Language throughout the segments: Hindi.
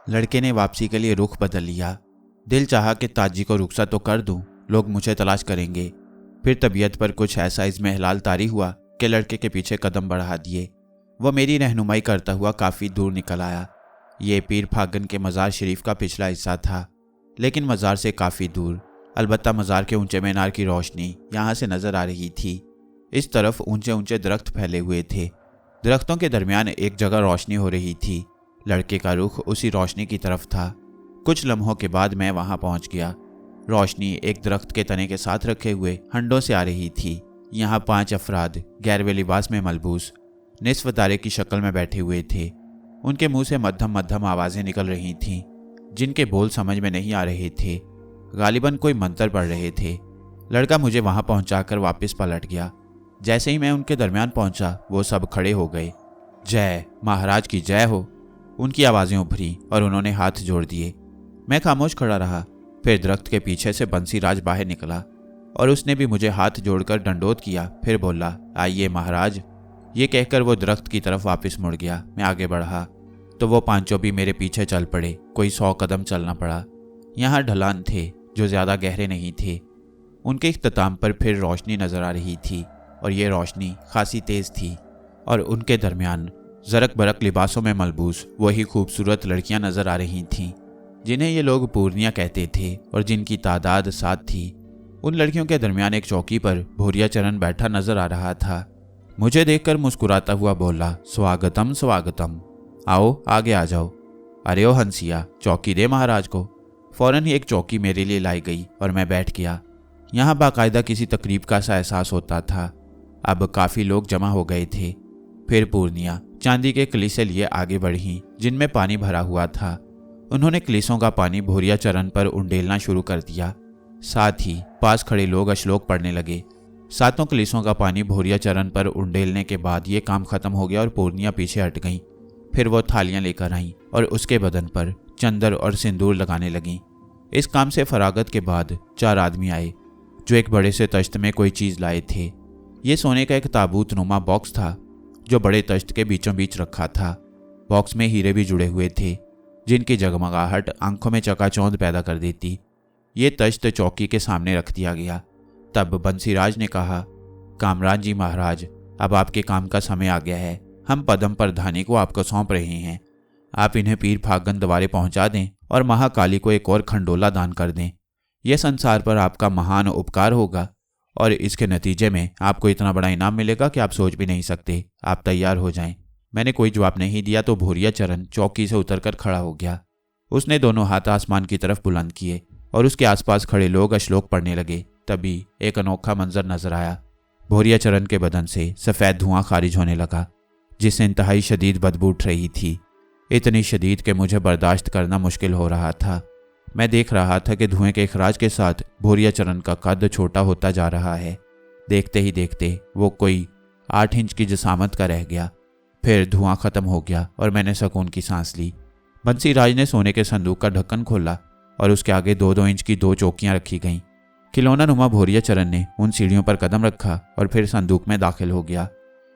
लड़के ने वापसी के लिए रुख बदल लिया। दिल चाहा कि ताजी को रुखसत तो कर दूं, लोग मुझे तलाश करेंगे। फिर तबीयत पर कुछ ऐसा इसमें हिलाल तारी हुआ कि लड़के के पीछे कदम बढ़ा दिए। वो मेरी रहनुमाई करता हुआ काफ़ी दूर निकल आया। ये पीर फागन के मज़ार शरीफ का पिछला हिस्सा था, लेकिन मज़ार से काफ़ी दूर। अलबत्ता मज़ार के ऊंचे मीनार की रोशनी यहाँ से नज़र आ रही थी। इस तरफ ऊंचे ऊंचे दरख्त फैले हुए थे। दरख्तों के दरमियान एक जगह रोशनी हो रही थी। लड़के का रुख उसी रोशनी की तरफ था। कुछ लम्हों के बाद मैं वहां पहुंच गया। रोशनी एक दरख्त के तने के साथ रखे हुए हंडों से आ रही थी। यहाँ 5 अफराद गैरवे लिबास में मलबूस निस्फ तारे की शक्ल में बैठे हुए थे। उनके मुंह से मध्यम मध्यम आवाज़ें निकल रही थीं, जिनके बोल समझ में नहीं आ रहे थे। गालिबन कोई मंत्र पढ़ रहे थे। लड़का मुझे वहां पहुंचाकर वापस पलट गया। जैसे ही मैं उनके दरमियान पहुंचा, वो सब खड़े हो गए। जय महाराज की जय हो, उनकी आवाज़ें उभरी और उन्होंने हाथ जोड़ दिए। मैं खामोश खड़ा रहा। फिर दरख्त के पीछे से बंसीराज बाहर निकला और उसने भी मुझे हाथ जोड़कर दंडोत किया। फिर बोला, आइए महाराज। ये कहकर वो दरख्त की तरफ वापस मुड़ गया। मैं आगे बढ़ा तो वो पांचों भी मेरे पीछे चल पड़े। कोई 100 कदम चलना पड़ा। यहाँ ढलान थे जो ज़्यादा गहरे नहीं थे। उनके इख्तिताम पर फिर रोशनी नज़र आ रही थी और ये रोशनी खासी तेज़ थी और उनके दरमियान जरक बरक लिबासों में मलबूस वही खूबसूरत लड़कियां नज़र आ रही थीं, जिन्हें ये लोग पूर्णिया कहते थे और जिनकी तादाद 7 थी। उन लड़कियों के दरमियान एक चौकी पर भूरिया चरण बैठा नजर आ रहा था। मुझे देखकर मुस्कुराता हुआ बोला, स्वागतम स्वागतम, आओ आगे आ जाओ। अरे ओ हंसिया, चौकी दे महाराज को। फौरन ही एक चौकी मेरे लिए लाई गई और मैं बैठ गया। यहाँ बाकायदा किसी तकरीब का सा एहसास होता था। अब काफ़ी लोग जमा हो गए थे। फिर पूर्णिया चांदी के कलीसे लिए आगे बढ़ी, जिनमें पानी भरा हुआ था। उन्होंने कलीसों का पानी भूरिया चरण पर उंडेलना शुरू कर दिया। साथ ही पास खड़े लोग अश्लोक पढ़ने लगे। 7 कलीसों का पानी भूरिया चरण पर उंडेलने के बाद ये काम खत्म हो गया और पूर्णिया पीछे हट गई। फिर वो थालियां लेकर आईं और उसके बदन पर चंदर और सिंदूर लगाने लगीं। इस काम से फरागत के बाद 4 आदमी आए जो एक बड़े से तश्त में कोई चीज़ लाए थे। ये सोने का एक ताबूत नुमा बॉक्स था जो बड़े तश्त के बीचों बीच रखा था। बॉक्स में हीरे भी जुड़े हुए थे, जिनकी जगमगाहट आंखों में चकाचौंध पैदा कर देती। ये तश्त चौकी के सामने रख दिया गया। तब बंसीराज ने कहा, कामरान जी महाराज, अब आपके काम का समय आ गया है। हम पदम प्रधानी को आपको सौंप रहे हैं। आप इन्हें पीर फागन द्वारे पहुंचा दें और महाकाली को एक और खंडोला दान कर दें। यह संसार पर आपका महान उपकार होगा और इसके नतीजे में आपको इतना बड़ा इनाम मिलेगा कि आप सोच भी नहीं सकते। आप तैयार हो जाएं। मैंने कोई जवाब नहीं दिया तो भूरिया चरण चौकी से उतरकर खड़ा हो गया। उसने दोनों हाथ आसमान की तरफ बुलंद किए और उसके आसपास खड़े लोग अश्लोक पढ़ने लगे। तभी एक अनोखा मंजर नजर आया। भूरिया चरण के बदन से सफ़ेद धुआं खारिज होने लगा, जिससे इंतहाई शदीद बदबू उठ रही थी। इतनी शदीद कि मुझे बर्दाश्त करना मुश्किल हो रहा था। मैं देख रहा था कि धुएं के इखराज के साथ भूरिया चरण का कद छोटा होता जा रहा है। देखते ही देखते वो कोई 8 इंच की जसामत का रह गया। फिर धुआं खत्म हो गया और मैंने सुकून की सांस ली। बंसीराज ने सोने के संदूक का ढक्कन खोला और उसके आगे 2-2 इंच की 2 चौकियां रखी गईं। खिलौना नुमा भूरिया चरण ने उन सीढ़ियों पर कदम रखा और फिर संदूक में दाखिल हो गया।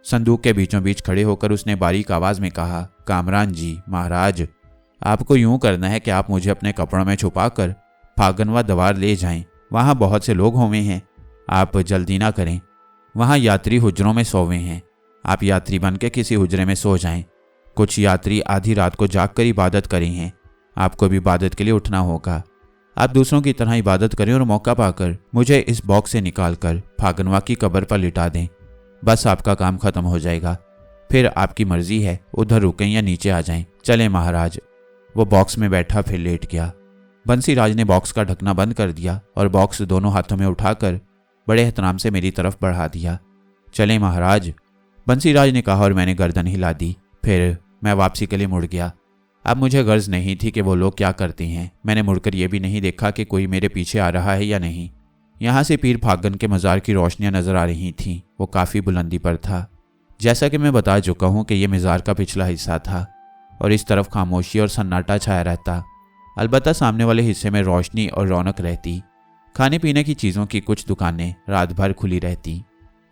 संदूक के बीचों बीच खड़े होकर उसने बारीक आवाज में कहा, कामरान जी महाराज, आपको यूं करना है कि आप मुझे अपने कपड़ों में छुपाकर फागनवा द्वार ले जाएं। वहाँ बहुत से लोग होवे हैं। आप जल्दी ना करें। वहाँ यात्री हुजरों में सोवे हैं। आप यात्री बन के किसी हुजरे में सो जाएं। कुछ यात्री आधी रात को जाग कर इबादत करें हैं। आपको भी इबादत के लिए उठना होगा। आप दूसरों की तरह इबादत करें और मौका पाकर मुझे इस बॉक्स से निकालकर फागनवा की कब्र पर लिटा दें। बस आपका काम खत्म हो जाएगा। फिर आपकी मर्जी है, उधर रुकें या नीचे आ जाएं। चलें महाराज। वो बॉक्स में बैठा फिर लेट गया। बंसीराज ने बॉक्स का ढकना बंद कर दिया और बॉक्स दोनों हाथों में उठाकर बड़े एहतराम से मेरी तरफ बढ़ा दिया। चलें महाराज, बंसीराज ने कहा और मैंने गर्दन हिला दी। फिर मैं वापसी के लिए मुड़ गया। अब मुझे गर्ज नहीं थी कि वो लोग क्या करते हैं। मैंने मुड़कर यह भी नहीं देखा कि कोई मेरे पीछे आ रहा है या नहीं। यहाँ से पीर फागन के मज़ार की रोशनियाँ नज़र आ रही थीं। वो काफ़ी बुलंदी पर था। जैसा कि मैं बता चुका हूँ कि यह मज़ार का पिछला हिस्सा था और इस तरफ खामोशी और सन्नाटा छाया रहता। अलबत्ता सामने वाले हिस्से में रोशनी और रौनक रहती। खाने पीने की चीज़ों की कुछ दुकानें रात भर खुली रहती।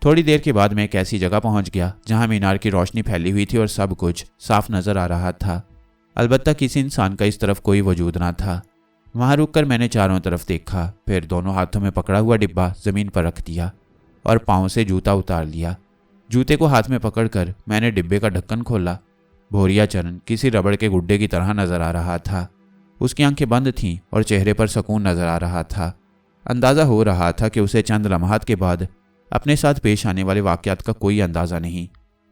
थोड़ी देर के बाद मैं एक ऐसी जगह पहुंच गया जहां मीनार की रोशनी फैली हुई थी और सब कुछ साफ नज़र आ रहा था। अलबत्ता किसी इंसान का इस तरफ कोई वजूद ना था। वहां रुककर मैंने चारों तरफ देखा, फिर दोनों हाथों में पकड़ा हुआ डिब्बा जमीन पर रख दिया और पाँव से जूता उतार लिया। जूते को हाथ में पकड़कर मैंने डिब्बे का ढक्कन खोला। भोरिया चरण किसी रबड़ के गुड्डे की तरह नजर आ रहा था। उसकी आंखें बंद थीं और चेहरे पर सुकून नजर आ रहा था। अंदाजा हो रहा था कि उसे चंद लम्हात के बाद अपने साथ पेश आने वाले वाकयात का कोई अंदाजा नहीं।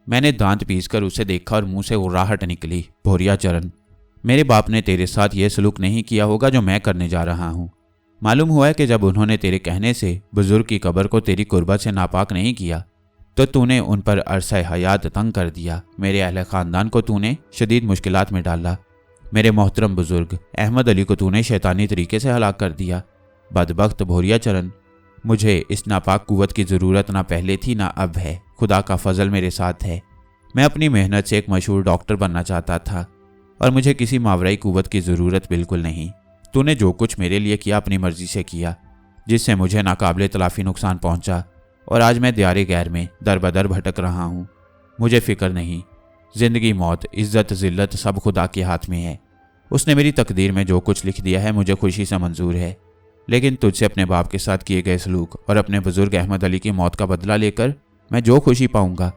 मैंने दांत पीसकर उसे देखा और मुंह से उर्राहट निकली। भोरिया चरण, मेरे बाप ने तेरे साथ यह सलूक नहीं किया होगा जो मैं करने जा रहा हूँ। मालूम हुआ है कि जब उन्होंने तेरे कहने से बुजुर्ग की कब्र को तेरी कुर्बत से नापाक नहीं किया तो तूने उन पर अरसा हयात तंग कर दिया। मेरे अहले ख़ानदान को तूने शदीद मुश्किलात में डाला। मेरे मोहतरम बुजुर्ग अहमद अली को तूने शैतानी तरीके से हलाक कर दिया। बदबख्त भोरिया चरण, मुझे इस नापाक कुव्वत की ज़रूरत ना पहले थी ना अब है। खुदा का फजल मेरे साथ है। मैं अपनी मेहनत से एक मशहूर डॉक्टर बनना चाहता था और मुझे किसी मावराई कुव्वत की ज़रूरत बिल्कुल नहीं। तूने जो कुछ मेरे लिए किया अपनी मर्जी से किया, जिससे मुझे नाकाबिले तलाफ़ी नुकसान पहुंचा और आज मैं दियारे गैर में दर बदर भटक रहा हूँ। मुझे फ़िक्र नहीं। ज़िंदगी मौत इज़्ज़त ज़िल्लत सब खुदा के हाथ में है। उसने मेरी तकदीर में जो कुछ लिख दिया है मुझे खुशी से मंजूर है, लेकिन तुझसे अपने बाप के साथ किए गए सलूक और अपने बुजुर्ग अहमद अली की मौत का बदला लेकर मैं जो खुशी पाऊंगा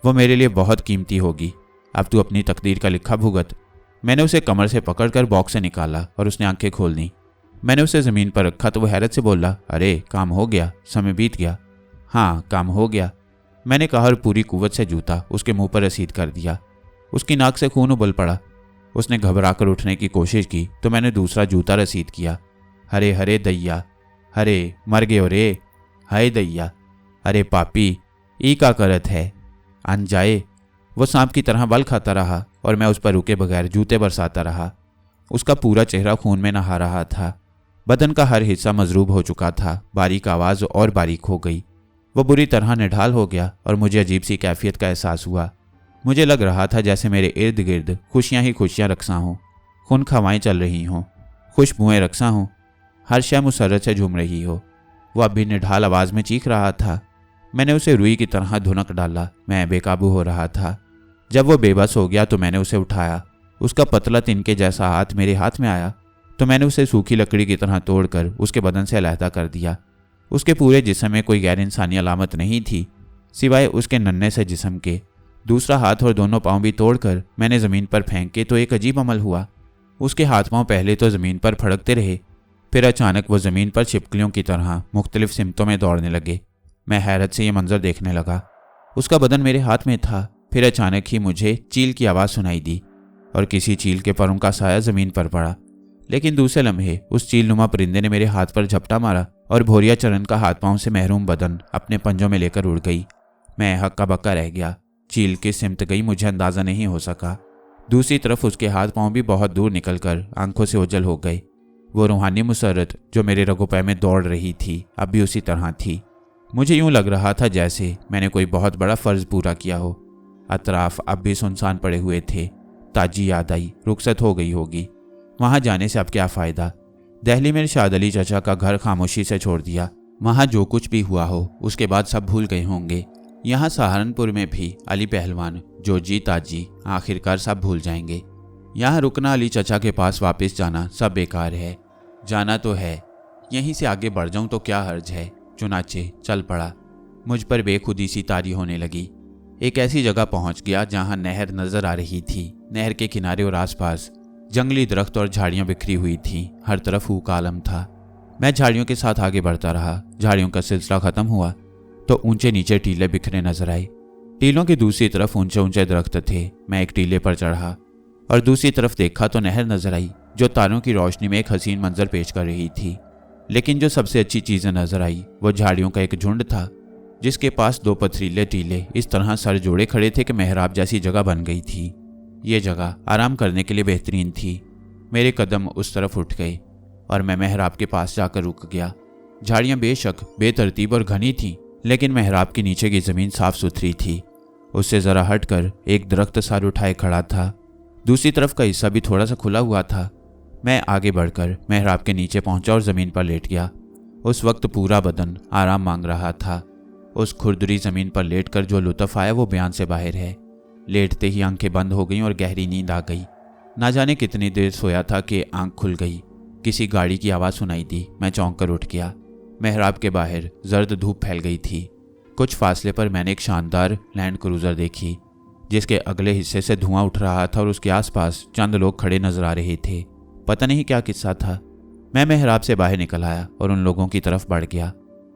वो मेरे लिए बहुत कीमती होगी। अब तू अपनी तकदीर का लिखा भुगत। मैंने उसे कमर से पकड़कर बॉक्स से निकाला और उसने आंखें खोल दी। मैंने उसे ज़मीन पर रखा तो वो हैरत से बोला, अरे काम हो गया, समय बीत गया। हाँ, काम हो गया, मैंने कहा और पूरी कुव्वत से जूता उसके मुंह पर रसीद कर दिया। उसकी नाक से खून उबल पड़ा। उसने घबराकर उठने की कोशिश की तो मैंने दूसरा जूता रसीद किया। हरे हरे दैया, हरे मर गए रे, हाय दैया, अरे पापी ई का करत है, अन जाए। वो सांप की तरह बल खाता रहा और मैं उस पर रुके बगैर जूते बरसाता रहा। उसका पूरा चेहरा खून में नहा रहा था। बदन का हर हिस्सा मजरूब हो चुका था। बारीक आवाज़ और बारीक हो गई। वो बुरी तरह निढाल हो गया और मुझे अजीब सी कैफियत का एहसास हुआ। मुझे लग रहा था जैसे मेरे इर्द गिर्द खुशियाँ ही खुशियाँ रक्सा हों, खून खवाएँ चल रही हों, खुशबुएँ रक्सा हों, हर शय मुसर्रत से झूम रही हो। वो अब भी निढाल आवाज़ में चीख रहा था। मैंने उसे रुई की तरह धुनक डाला। मैं बेकाबू हो रहा था। जब वो बेबस हो गया तो मैंने उसे उठाया। उसका पतला तिनके जैसा हाथ मेरे हाथ में आया तो मैंने उसे सूखी लकड़ी की तरह तोड़कर उसके बदन से अलहदा कर दिया। उसके पूरे जिस्म में कोई गैर इंसानी अलामत नहीं थी सिवाय उसके नन्हे से जिस्म के। दूसरा हाथ और दोनों पाँव भी तोड़कर मैंने ज़मीन पर फेंके तो एक अजीब अमल हुआ। उसके हाथ पाँव पहले तो ज़मीन पर फड़कते रहे, फिर अचानक वो ज़मीन पर छिपकलियों की तरह मुख्तलिफ सिमतों में दौड़ने लगे। मैं हैरत से ये मंजर देखने लगा। उसका बदन मेरे हाथ में था। फिर अचानक ही मुझे चील की आवाज़ सुनाई दी और किसी चील के परों का साया ज़मीन पर पड़ा। लेकिन दूसरे लम्हे उस चील नुमा परिंदे ने मेरे हाथ पर झपटा मारा और भोरिया चरण का हाथ पांव से महरूम बदन अपने पंजों में लेकर उड़ गई। मैं हक्का बक्का रह गया। चील किस सिमत गई मुझे अंदाज़ा नहीं हो सका। दूसरी तरफ उसके हाथ पांव भी बहुत दूर निकलकर आंखों से ओझल हो गए। वो रूहानी मुसर्रत जो मेरे रगोपै में दौड़ रही थी अब भी उसी तरह थी। मुझे यूं लग रहा था जैसे मैंने कोई बहुत बड़ा फ़र्ज पूरा किया हो। अतराफ अब भी सुनसान पड़े हुए थे। ताजी याद आई, रुखसत हो गई होगी। वहाँ जाने से अब क्या फ़ायदा। दिल्ली में इरशाद अली चाचा का घर खामोशी से छोड़ दिया। वहाँ जो कुछ भी हुआ हो उसके बाद सब भूल गए होंगे। यहाँ सहारनपुर में भी अली पहलवान, जोजी, ताजी आखिरकार सब भूल जाएंगे। यहाँ रुकना, अली चाचा के पास वापस जाना सब बेकार है। जाना तो है, यहीं से आगे बढ़ जाऊँ तो क्या हर्ज है। चुनाचे चल पड़ा। मुझ पर बेखुदी सी तारी होने लगी। एक ऐसी जगह पहुंच गया जहां नहर नजर आ रही थी। नहर के किनारे और आसपास जंगली दरख्त और झाड़ियां बिखरी हुई थीं। हर तरफ फूक आलम था। मैं झाड़ियों के साथ आगे बढ़ता रहा। झाड़ियों का सिलसिला खत्म हुआ तो ऊंचे नीचे टीले बिखरे नजर आए। टीलों की दूसरी तरफ ऊंचे ऊंचे दरख्त थे। मैं एक टीले पर चढ़ा और दूसरी तरफ देखा तो नहर नजर आई जो तारों की रोशनी में एक हसीन मंजर पेश कर रही थी। लेकिन जो सबसे अच्छी चीज़ें नजर आई वो झाड़ियों का एक झुंड था जिसके पास दो पथरीले टीले इस तरह सर जोड़े खड़े थे कि मेहराब जैसी जगह बन गई थी। ये जगह आराम करने के लिए बेहतरीन थी। मेरे कदम उस तरफ उठ गए और मैं मेहराब के पास जाकर रुक गया। झाड़ियाँ बेशक बेतरतीब और घनी थीं, लेकिन मेहराब के नीचे की ज़मीन साफ सुथरी थी। उससे ज़रा हटकर एक दरख्त सर उठाए खड़ा था। दूसरी तरफ का हिस्सा भी थोड़ा सा खुला हुआ था। मैं आगे बढ़कर मेहराब के नीचे पहुंचा और ज़मीन पर लेट गया। उस वक्त पूरा बदन आराम मांग रहा था। उस खुरदरी ज़मीन पर लेटकर जो लुत्फ़ आया वो बयान से बाहर है। लेटते ही आंखें बंद हो गईं और गहरी नींद आ गई। ना जाने कितनी देर सोया था कि आंख खुल गई। किसी गाड़ी की आवाज़ सुनाई दी। मैं चौंक कर उठ गया। मेहराब के बाहर जर्द धूप फैल गई थी। कुछ फासले पर मैंने एक शानदार लैंड क्रूज़र देखी जिसके अगले हिस्से से धुआं उठ रहा था और उसके आसपास चंद लोग खड़े नजर आ रहे थे। पता नहीं क्या किस्सा था। मैं मेहराब से बाहर निकल आया और उन लोगों की तरफ बढ़ गया।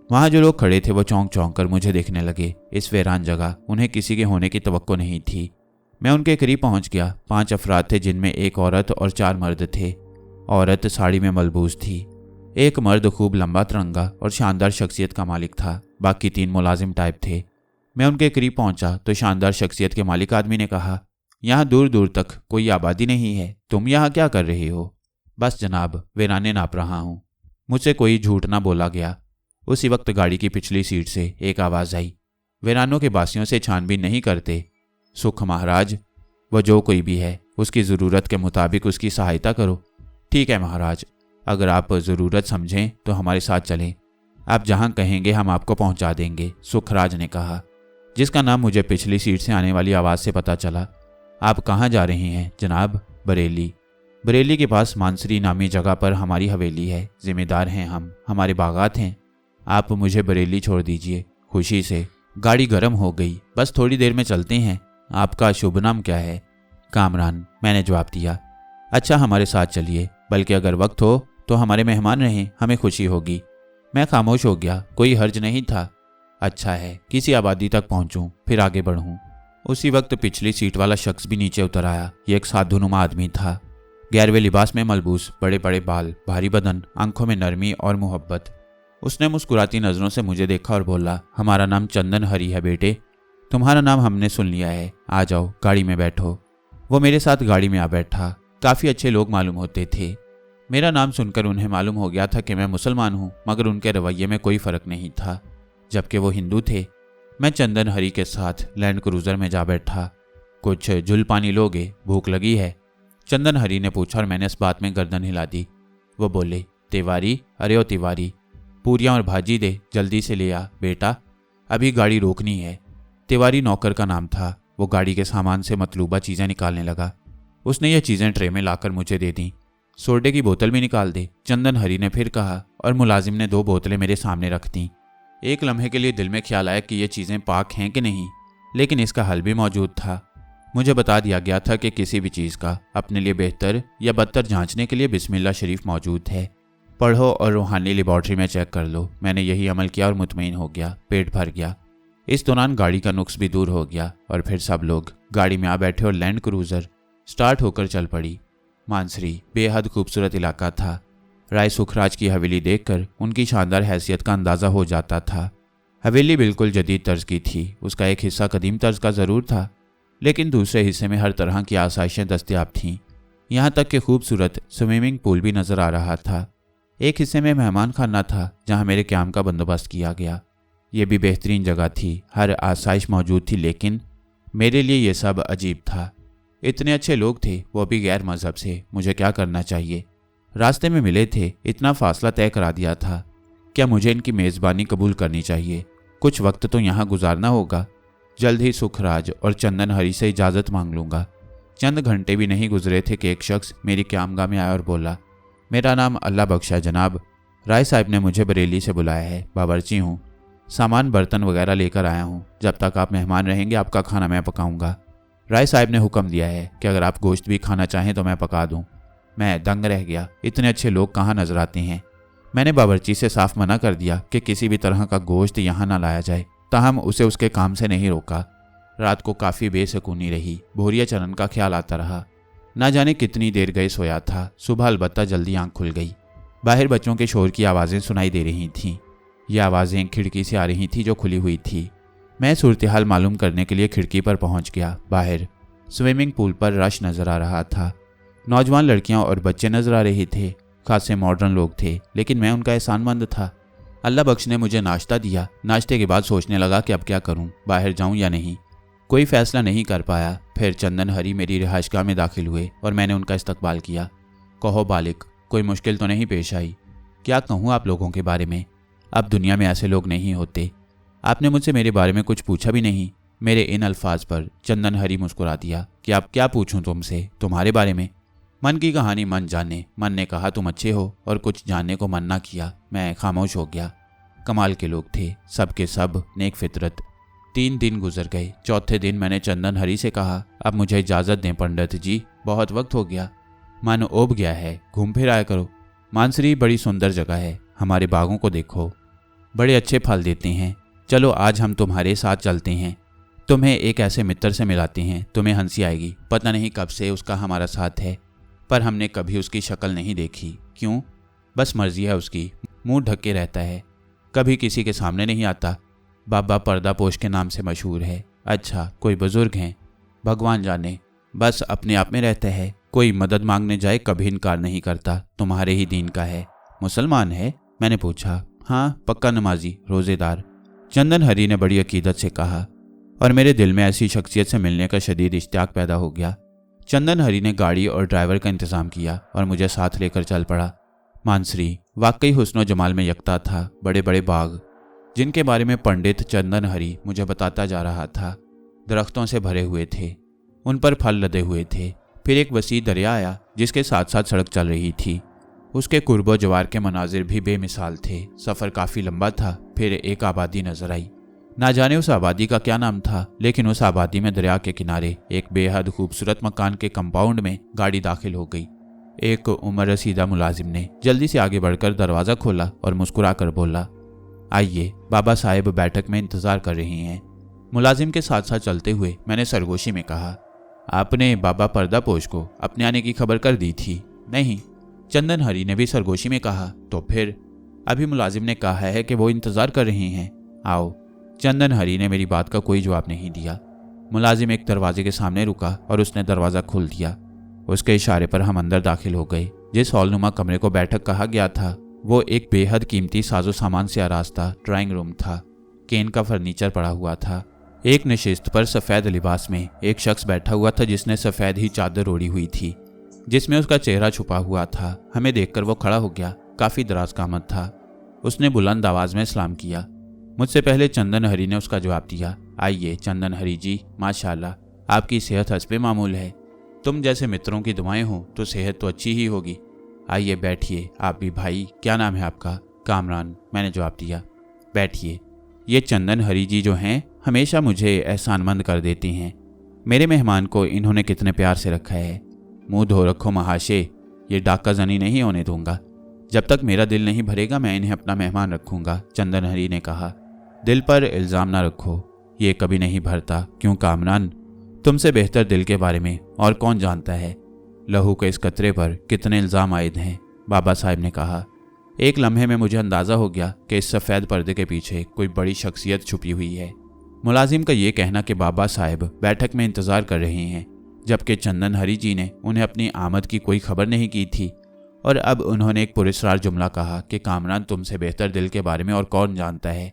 वहाँ जो लोग खड़े थे वो चौंक चौंक कर मुझे देखने लगे। इस वीरान जगह उन्हें किसी के होने की तवक्को नहीं थी। मैं उनके करीब पहुंच गया। 5 अफराद थे जिनमें एक औरत और 4 मर्द थे। औरत साड़ी में मलबूस थी। एक मर्द खूब लंबा तिरंगा और शानदार शख्सियत का मालिक था। बाकी 3 मुलाजिम टाइप थे। मैं उनके करीब पहुंचा तो शानदार शख्सियत के मालिक आदमी ने कहा, यहाँ दूर दूर तक कोई आबादी नहीं है, तुम यहाँ क्या कर रहे हो? बस जनाब, वीराने नाप रहा हूँ। मुझसे कोई झूठ ना बोला गया। उसी वक्त गाड़ी की पिछली सीट से एक आवाज़ आई, वीरानों के बासियों से छानबीन नहीं करते। सुख महाराज, वह जो कोई भी है उसकी ज़रूरत के मुताबिक उसकी सहायता करो। ठीक है महाराज, अगर आप ज़रूरत समझें तो हमारे साथ चलें। आप जहाँ कहेंगे हम आपको पहुँचा देंगे, सुखराज ने कहा, जिसका नाम मुझे पिछली सीट से आने वाली आवाज़ से पता चला। आप कहाँ जा रहे हैं जनाब? बरेली। बरेली के पास मानसरी नामी जगह पर हमारी हवेली है। जिम्मेदार हैं हम, हमारे बागात हैं। आप मुझे बरेली छोड़ दीजिए। खुशी से। गाड़ी गर्म हो गई। बस थोड़ी देर में चलते हैं। आपका शुभ नाम क्या है? कामरान, मैंने जवाब दिया। अच्छा, हमारे साथ चलिए, बल्कि अगर वक्त हो तो हमारे मेहमान रहें, हमें खुशी होगी। मैं खामोश हो गया। कोई हर्ज नहीं था। अच्छा है, किसी आबादी तक पहुंचूं, फिर आगे बढ़ूं। उसी वक्त पिछली सीट वाला शख्स भी नीचे उतर आया। ये एक साधुनुमा आदमी था। गैरवे लिबास में मलबूस, बड़े बड़े बाल, भारी बदन, आंखों में नरमी और मोहब्बत। उसने मुस्कुराती नज़रों से मुझे देखा और बोला, हमारा नाम चंदन हरी है बेटे। तुम्हारा नाम हमने सुन लिया है। आ जाओ, गाड़ी में बैठो। वो मेरे साथ गाड़ी में आ बैठा। काफ़ी अच्छे लोग मालूम होते थे। मेरा नाम सुनकर उन्हें मालूम हो गया था कि मैं मुसलमान हूँ, मगर उनके रवैये में कोई फ़र्क नहीं था, जबकि वो हिंदू थे। मैं चंदन हरी के साथ लैंड क्रूज़र में जा बैठा। कुछ जुल पानी लोगे? भूख लगी है? चंदन हरी ने पूछा और मैंने इस बात में गर्दन हिला दी। वो बोले, तिवारी, अरे ओ तिवारी, पूरियाँ और भाजी दे, जल्दी से ले आ बेटा, अभी गाड़ी रोकनी है। तिवारी नौकर का नाम था। वो गाड़ी के सामान से मतलूबा चीज़ें निकालने लगा। उसने ये चीज़ें ट्रे में लाकर मुझे दे दी। सोडे की बोतल भी निकाल दे, चंदन हरी ने फिर कहा, और मुलाजिम ने 2 बोतलें मेरे सामने रख दी। एक लम्हे के लिए दिल में ख्याल आया कि ये चीज़ें पाक हैं कि नहीं, लेकिन इसका हल भी मौजूद था। मुझे बता दिया गया था कि किसी भी चीज़ का अपने लिए बेहतर या बदतर जांचने के लिए बिस्मिल्लाह शरीफ मौजूद है। पढ़ो और रूहानी लेबॉर्ट्री में चेक कर लो। मैंने यही अमल किया और मुतमईन हो गया। पेट भर गया। इस दौरान गाड़ी का नुक्स भी दूर हो गया और फिर सब लोग गाड़ी में आ बैठे और लैंड क्रूज़र स्टार्ट होकर चल पड़ी। मानसरी बेहद खूबसूरत इलाका था। राय सुखराज की हवेली देखकर उनकी शानदार हैसियत का अंदाज़ा हो जाता था। हवेली बिल्कुल जदीद तर्ज की थी। उसका एक हिस्सा कदीम तर्ज का ज़रूर था, लेकिन दूसरे हिस्से में हर तरह की आसाइशें दस्तयाब थीं। यहाँ तक कि खूबसूरत स्विमिंग पूल भी नज़र आ रहा था। एक हिस्से में मेहमान खाना था जहाँ मेरे क़याम का बंदोबस्त किया गया। ये भी बेहतरीन जगह थी, हर आसाइश मौजूद थी, लेकिन मेरे लिए ये सब अजीब था। इतने अच्छे लोग थे, वो भी गैर मज़हब से। मुझे क्या करना चाहिए? रास्ते में मिले थे, इतना फासला तय करा दिया था। क्या मुझे इनकी मेज़बानी कबूल करनी चाहिए? कुछ वक्त तो यहाँ गुजारना होगा। जल्द ही सुखराज और चंदन हरी से इजाज़त मांग लूँगा। चंद घंटे भी नहीं गुजरे थे कि एक शख्स मेरी क़यामगाह में आया और बोला, मेरा नाम अल्लाह बख्शा जनाब। राय साहब ने मुझे बरेली से बुलाया है। बावर्ची हूँ, सामान बर्तन वगैरह लेकर आया हूँ। जब तक आप मेहमान रहेंगे आपका खाना मैं पकाऊंगा। राय साहब ने हुक्म दिया है कि अगर आप गोश्त भी खाना चाहें तो मैं पका दूँ। मैं दंग रह गया। इतने अच्छे लोग कहाँ नजर आते हैं। मैंने बावर्ची से साफ मना कर दिया कि किसी भी तरह का गोश्त यहाँ ना लाया जाए, ताहम उसे उसके काम से नहीं रोका। रात को काफ़ी बेसुकूनी रही। भोरिया चरण का ख्याल आता रहा। ना जाने कितनी देर गए सोया था। सुबह अलबत्ता जल्दी आंख खुल गई। बाहर बच्चों के शोर की आवाज़ें सुनाई दे रही थीं। ये आवाज़ें खिड़की से आ रही थीं जो खुली हुई थी। मैं सूरत हाल मालूम करने के लिए खिड़की पर पहुंच गया। बाहर स्विमिंग पूल पर रश नज़र आ रहा था। नौजवान लड़कियां और बच्चे नज़र आ रहे थे। खासे मॉडर्न लोग थे, लेकिन मैं उनका एहसानमंद था। अल्लाह बख्श ने मुझे नाश्ता दिया। नाश्ते के बाद सोचने लगा कि अब क्या करूं, बाहर जाऊं या नहीं। कोई फैसला नहीं कर पाया। फिर चंदन हरी मेरी रिहाइशगाह में दाखिल हुए और मैंने उनका इस्तकबाल किया। कहो बालिक, कोई मुश्किल तो नहीं पेश आई? क्या कहूँ आप लोगों के बारे में? अब दुनिया में ऐसे लोग नहीं होते। आपने मुझसे मेरे बारे में कुछ पूछा भी नहीं। मेरे इन अल्फाज पर चंदन हरी मुस्कुरा दिया कि आप क्या पूछूं तुमसे, तुम्हारे बारे में? मन की कहानी मन जाने। मन ने कहा तुम अच्छे हो और कुछ जानने को मन ना किया। मैं खामोश हो गया। कमाल के लोग थे, सब के सब नेक फितरत। 3 दिन गुजर गए। चौथे दिन मैंने चंदन हरी से कहा, अब मुझे इजाज़त दें पंडित जी, बहुत वक्त हो गया, मन उब गया है, घूम फिर आया करो। मानसरी बड़ी सुंदर जगह है, हमारे बागों को देखो, बड़े अच्छे फल देते हैं। चलो आज हम तुम्हारे साथ चलते हैं, तुम्हें एक ऐसे मित्र से मिलाते हैं, तुम्हें हंसी आएगी। पता नहीं कब से उसका हमारा साथ है, पर हमने कभी उसकी शक्ल नहीं देखी। क्यों? बस मर्जी है उसकी, मुंह ढक के रहता है, कभी किसी के सामने नहीं आता। बाबा पर्दापोश के नाम से मशहूर है। अच्छा, कोई बुजुर्ग हैं? भगवान जाने, बस अपने आप में रहता है। कोई मदद मांगने जाए कभी इनकार नहीं करता। तुम्हारे ही दीन का है। मुसलमान है? मैंने पूछा। हाँ, पक्का नमाजी, रोजेदार, चंदन हरी ने बड़ी अकीदत से कहा, और मेरे दिल में ऐसी शख्सियत से मिलने का शदीद इश्तियाक पैदा हो गया। चंदन हरी ने गाड़ी और ड्राइवर का इंतजाम किया और मुझे साथ लेकर चल पड़ा। मानसरी वाकई हुस्न जमाल में यकता था। बड़े बड़े बाग, जिनके बारे में पंडित चंदन हरी मुझे बताता जा रहा था, दरख्तों से भरे हुए थे, उन पर फल लदे हुए थे। फिर एक वसी दरिया आया जिसके साथ साथ सड़क चल रही थी। उसके कुर्बो जवार के मनाजिर भी बेमिसाल थे। सफ़र काफ़ी लंबा था। फिर एक आबादी नजर आई। ना जाने उस आबादी का क्या नाम था, लेकिन उस आबादी में दरिया के किनारे एक बेहद खूबसूरत मकान के कंपाउंड में गाड़ी दाखिल हो गई। एक उम्र रसीदा मुलाजिम ने जल्दी से आगे बढ़कर दरवाज़ा खोला और मुस्कुरा कर बोला, आइए, बाबा साहेब बैठक में इंतज़ार कर रही हैं। मुलाजिम के साथ साथ चलते हुए मैंने सरगोशी में कहा, आपने बाबा पर्दापोश को अपने आने की खबर कर दी थी? नहीं। चंदन हरी ने भी सरगोशी में कहा, तो फिर? अभी मुलाजिम ने कहा है कि वो इंतज़ार कर रही हैं, आओ। चंदन हरी ने मेरी बात का कोई जवाब नहीं दिया। मुलाजिम एक दरवाजे के सामने रुका और उसने दरवाज़ा खोल दिया। उसके इशारे पर हम अंदर दाखिल हो गए। जिस हॉलनुमा कमरे को बैठक कहा गया था, वो एक बेहद कीमती साजो सामान से आरास्ता ड्राइंग रूम था। केन का फर्नीचर पड़ा हुआ था। एक नशिस्त पर सफ़ेद लिबास में एक शख्स बैठा हुआ था जिसने सफ़ेद ही चादर ओढ़ी हुई थी, जिसमें उसका चेहरा छुपा हुआ था। हमें देखकर वो खड़ा हो गया। काफ़ी दराज कामत था। उसने बुलंद आवाज़ में सलाम किया। मुझसे पहले चंदन हरी ने उसका जवाब दिया, आइए चंदन हरी जी, माशाल्लाह, आपकी सेहत हस्बे मामूल है। तुम जैसे मित्रों की दुआएं हो तो सेहत तो अच्छी ही होगी। आइए बैठिए, आप भी भाई। क्या नाम है आपका? कामरान, मैंने जवाब दिया। बैठिए। ये चंदन हरी जी जो हैं, हमेशा मुझे एहसानमंद कर देती हैं। मेरे मेहमान को इन्होंने कितने प्यार से रखा है। मुंह धो रखो महाशय, ये डाका जनी नहीं होने दूंगा। जब तक मेरा दिल नहीं भरेगा मैं इन्हें अपना मेहमान रखूंगा। चंदन हरी ने कहा, दिल पर इल्ज़ाम ना रखो, ये कभी नहीं भरता। क्यों कामरान, तुमसे बेहतर दिल के बारे में और कौन जानता है। लहू के इस कतरे पर कितने इल्ज़ाम आयद हैं, बाबा साहब ने कहा। एक लम्हे में मुझे अंदाज़ा हो गया कि इस सफ़ेद पर्दे के पीछे कोई बड़ी शख्सियत छुपी हुई है। मुलाजिम का ये कहना कि बाबा साहब बैठक में इंतज़ार कर रहे हैं, जबकि चंदन हरी जी ने उन्हें अपनी आमद की कोई खबर नहीं की थी, और अब उन्होंने एक पुरस्कार जुमला कहा कि कामरान, तुमसे बेहतर दिल के बारे में और कौन जानता है।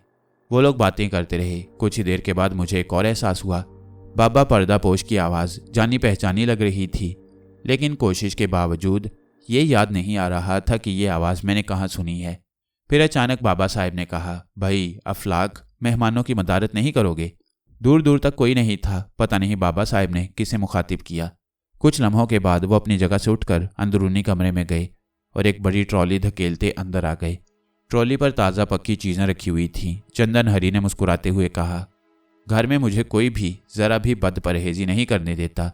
वो लोग बातें करते रहे। कुछ ही देर के बाद मुझे एक और एहसास हुआ। बाबा पर्दापोश की आवाज़ जानी पहचानी लग रही थी, लेकिन कोशिश के बावजूद ये याद नहीं आ रहा था कि ये आवाज़ मैंने कहाँ सुनी है। फिर अचानक बाबा साहब ने कहा, भाई अफलाक, मेहमानों की मदारत नहीं करोगे? दूर दूर तक कोई नहीं था। पता नहीं बाबा साहब ने किसे मुखातिब किया। कुछ लम्हों के बाद वो अपनी जगह से उठकर अंदरूनी कमरे में गए और एक बड़ी ट्रॉली धकेलते अंदर आ गए। ट्रॉली पर ताज़ा पक्की चीज़ें रखी हुई थीं। चंदन हरी ने मुस्कुराते हुए कहा, घर में मुझे कोई भी ज़रा भी बदपरहेज़ी नहीं करने देता।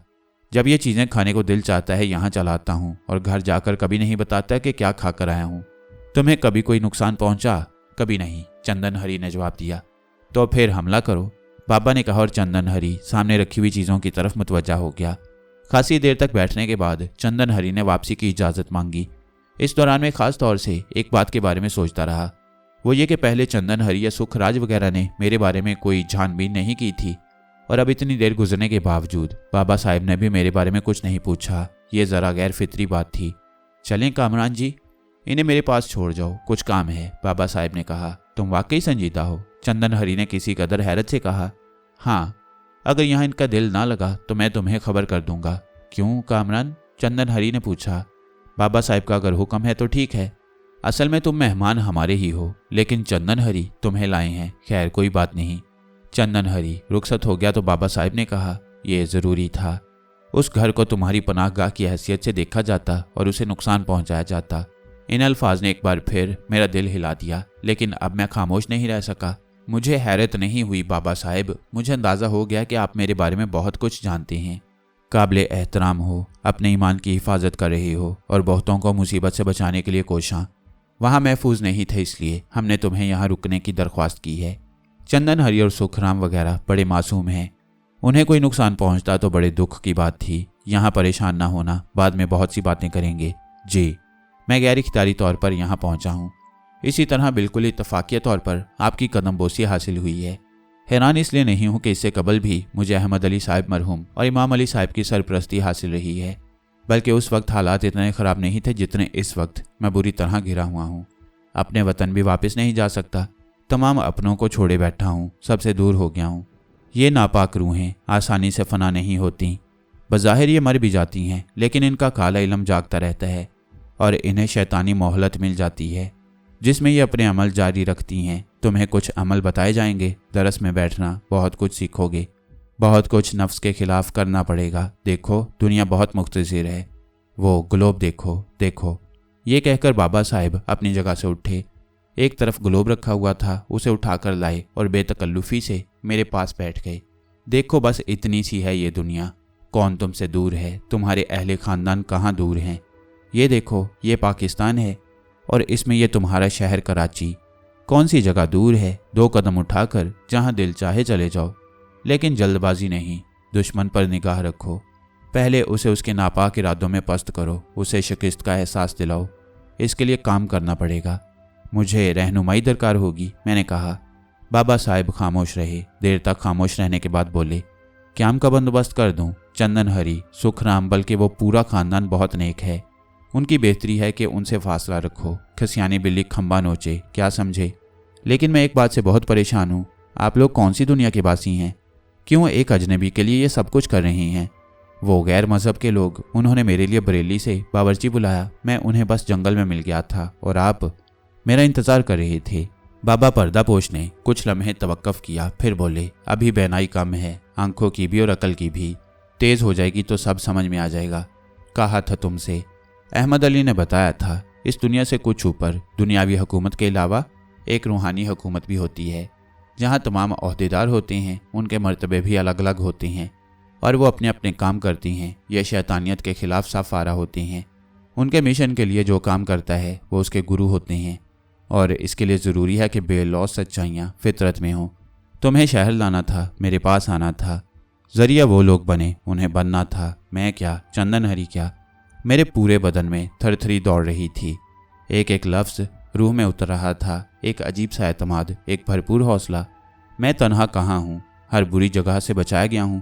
जब ये चीज़ें खाने को दिल चाहता है यहाँ चला आता हूँ, और घर जाकर कभी नहीं बताता कि क्या खा कर आया हूँ। तुम्हें कभी कोई नुकसान पहुँचा? कभी नहीं, चंदन हरी ने जवाब दिया। तो फिर हमला करो, बाबा ने कहा, और चंदन हरी सामने रखी हुई चीज़ों की तरफ मुतवज्जा हो गया। खासी देर तक बैठने के बाद चंदन हरी ने वापसी की इजाज़त मांगी। इस दौरान मैं ख़ास तौर से एक बात के बारे में सोचता रहा, वो ये कि पहले चंदन हरी या सुखराज वगैरह ने मेरे बारे में कोई छानबीन नहीं की थी, और अब इतनी देर गुजरने के बावजूद बाबा साहब ने भी मेरे बारे में कुछ नहीं पूछा। ये ज़रा गैर फितरी बात थी। चलें कामरान जी, इन्हें मेरे पास छोड़ जाओ, कुछ काम है, बाबा साहब ने कहा। तुम वाकई संजीदा हो, चंदन हरी ने किसी कदर हैरत से कहा। हाँ, अगर यहाँ इनका दिल ना लगा तो मैं तुम्हें खबर कर दूंगा। क्यों कामरान? चंदन हरी ने पूछा। बाबा साहब का अगर हुक्म है तो ठीक है। असल में तुम मेहमान हमारे ही हो, लेकिन चंदन हरी तुम्हें लाए हैं। खैर कोई बात नहीं। चंदन हरी रुखसत हो गया तो बाबा साहब ने कहा, यह ज़रूरी था। उस घर को तुम्हारी पनाहगाह की हैसियत से देखा जाता और उसे नुकसान पहुंचाया जाता। इन अल्फाज ने एक बार फिर मेरा दिल हिला दिया, लेकिन अब मैं खामोश नहीं रह सका। मुझे हैरत नहीं हुई बाबा साहेब, मुझे अंदाज़ा हो गया कि आप मेरे बारे में बहुत कुछ जानते हैं। काबिले एहतराम हो, अपने ईमान की हिफाजत कर रहे हो और बहुतों को मुसीबत से बचाने के लिए कोशां। वहाँ महफूज नहीं थे, इसलिए हमने तुम्हें यहाँ रुकने की दरख्वास्त की है। चंदन हरी और सुखराम वगैरह बड़े मासूम हैं, उन्हें कोई नुकसान पहुँचता तो बड़े दुख की बात थी। यहाँ परेशान ना होना, बाद में बहुत सी बातें करेंगे। जी, मैं गैर इख्तियारी तौर पर यहाँ पहुँचा हूँ। इसी तरह बिल्कुल इत्तफाक़िया तौर पर आपकी कदमबोसी हासिल हुई है। हैरान इसलिए नहीं हूँ कि इससे कबल भी मुझे अहमद अली साहब मरहूम और इमाम अली साहब की सरपरस्ती हासिल रही है, बल्कि उस वक्त हालात इतने ख़राब नहीं थे जितने इस वक्त मैं बुरी तरह घिरा हुआ हूँ। अपने वतन भी वापस नहीं जा सकता, तमाम अपनों को छोड़े बैठा हूँ, सबसे दूर हो गया हूँ। ये नापाक रूहें आसानी से फना नहीं होती। बज़ाहिर ये मर भी जाती हैं, लेकिन इनका काला इल्म जागता रहता है और इन्हें शैतानी मोहलत मिल जाती है जिसमें ये अपने अमल जारी रखती हैं। तुम्हें कुछ अमल बताए जाएंगे, दरस में बैठना, बहुत कुछ सीखोगे। बहुत कुछ नफ्स के खिलाफ करना पड़ेगा। देखो, दुनिया बहुत मुख्तसिर है। वो ग्लोब देखो, देखो। ये कहकर बाबा साहब अपनी जगह से उठे। एक तरफ ग्लोब रखा हुआ था, उसे उठाकर लाए और बेतकल्लुफ़ी से मेरे पास बैठ गए। देखो, बस इतनी सी है ये दुनिया। कौन तुमसे दूर है? तुम्हारे अहले ख़ानदान कहाँ दूर हैं? ये देखो, ये पाकिस्तान है और इसमें ये तुम्हारा शहर कराची। कौन सी जगह दूर है? 2 कदम उठाकर जहाँ दिल चाहे चले जाओ, लेकिन जल्दबाजी नहीं। दुश्मन पर निगाह रखो, पहले उसे उसके नापाक इरादों में पस्त करो, उसे शिकस्त का एहसास दिलाओ। इसके लिए काम करना पड़ेगा। मुझे रहनुमाई दरकार होगी, मैंने कहा। बाबा साहब खामोश रहे। देर तक खामोश रहने के बाद बोले, क़याम का बंदोबस्त कर दूं? चंदन हरी, सुखराम, बल्कि वो पूरा ख़ानदान बहुत नेक है। उनकी बेहतरी है कि उनसे फासला रखो। खसियानी बिल्ली खंबा नोचे, क्या समझे? लेकिन मैं एक बात से बहुत परेशान हूँ। आप लोग कौन सी दुनिया के बासी हैं? क्यों एक अजनबी के लिए ये सब कुछ कर रही हैं? वो गैर मज़हब के लोग, उन्होंने मेरे लिए बरेली से बावर्ची बुलाया। मैं उन्हें बस जंगल में मिल गया था और आप मेरा इंतज़ार कर रहे थे। बाबा पर्दापोश ने कुछ लम्हे तवक्कुफ़ किया, फिर बोले, अभी बेनाई कम है, आंखों की भी और अकल की भी। तेज़ हो जाएगी तो सब समझ में आ जाएगा। कहा था तुमसे, अहमद अली ने बताया था, इस दुनिया से कुछ ऊपर दुनियावी हुकूमत के अलावा एक रूहानी हुकूमत भी होती है, जहाँ तमाम ओहदेदार होते हैं, उनके मर्तबे भी अलग अलग होते हैं और वो अपने अपने काम करती हैं। यह शैतानियत के ख़िलाफ़ साफ़ारा होते हैं। उनके मिशन के लिए जो काम करता है वो उसके गुरु होते हैं और इसके लिए ज़रूरी है कि बेलौस सच्चाइयाँ फितरत में हों। तुम्हें शहर लाना था, मेरे पास आना था, ज़रिया वो लोग बने, उन्हें बनना था। मैं क्या, चंदन हरी क्या? मेरे पूरे बदन में थरथरी दौड़ रही थी। एक एक लफ्ज़ रूह में उतर रहा था, एक अजीब सा एतमाद, एक भरपूर हौसला। मैं तन्हा कहाँ हूँ? हर बुरी जगह से बचाया गया हूँ।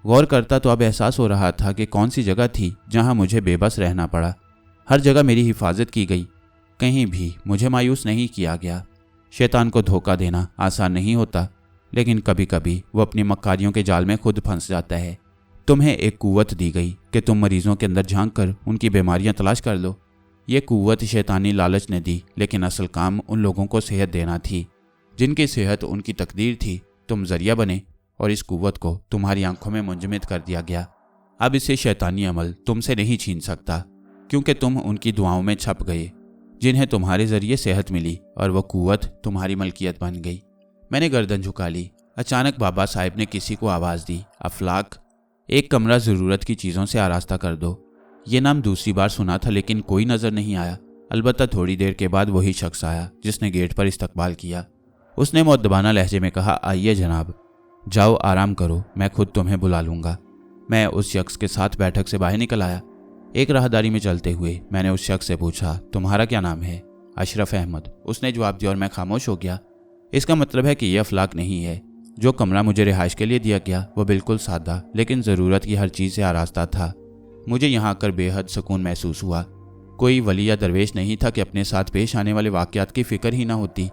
गौर करता तो अब एहसास हो रहा था कि कौन सी जगह थी जहाँ मुझे बेबस रहना पड़ा। हर जगह मेरी हिफाजत की गई, कहीं भी मुझे मायूस नहीं किया गया। शैतान को धोखा देना आसान नहीं होता, लेकिन कभी कभी वो अपनी मक्कारियों के जाल में खुद फंस जाता है। तुम्हें एक कुव्वत दी गई कि तुम मरीजों के अंदर झांक कर उनकी बीमारियां तलाश कर लो। ये कुव्वत शैतानी लालच ने दी, लेकिन असल काम उन लोगों को सेहत देना थी जिनकी सेहत उनकी तकदीर थी। तुम जरिया बने और इस कुव्वत को तुम्हारी आंखों में मुंजमद कर दिया गया। अब इसे शैतानी अमल तुमसे नहीं छीन सकता, क्योंकि तुम उनकी दुआओं में छप गए जिन्हें तुम्हारे जरिए सेहत मिली और वह कुव्वत तुम्हारी मलकियत बन गई। मैंने गर्दन झुका ली। अचानक बाबा साहब ने किसी को आवाज़ दी, अफलाक, एक कमरा ज़रूरत की चीज़ों से आरास्ता कर दो। ये नाम दूसरी बार सुना था, लेकिन कोई नज़र नहीं आया। अलबत्ता थोड़ी देर के बाद वही शख्स आया जिसने गेट पर इस्तकबाल किया। उसने मुअद्दबाना लहजे में कहा, आइए जनाब, जाओ आराम करो, मैं खुद तुम्हें बुला लूँगा। मैं उस शख्स के साथ बैठक से बाहर निकल आया। एक राहदारी में चलते हुए मैंने उस शख्स से पूछा, तुम्हारा क्या नाम है? अशरफ अहमद, उसने जवाब दिया और मैं खामोश हो गया। इसका मतलब है कि यह अफलाक नहीं है। जो कमरा मुझे रिहाइश के लिए दिया गया वह बिल्कुल सादा लेकिन ज़रूरत की हर चीज़ से आरास्ता था। मुझे यहाँ आकर बेहद सुकून महसूस हुआ। कोई वली या दरवेश नहीं था कि अपने साथ पेश आने वाले वाक़यात की फ़िक्र ही ना होती।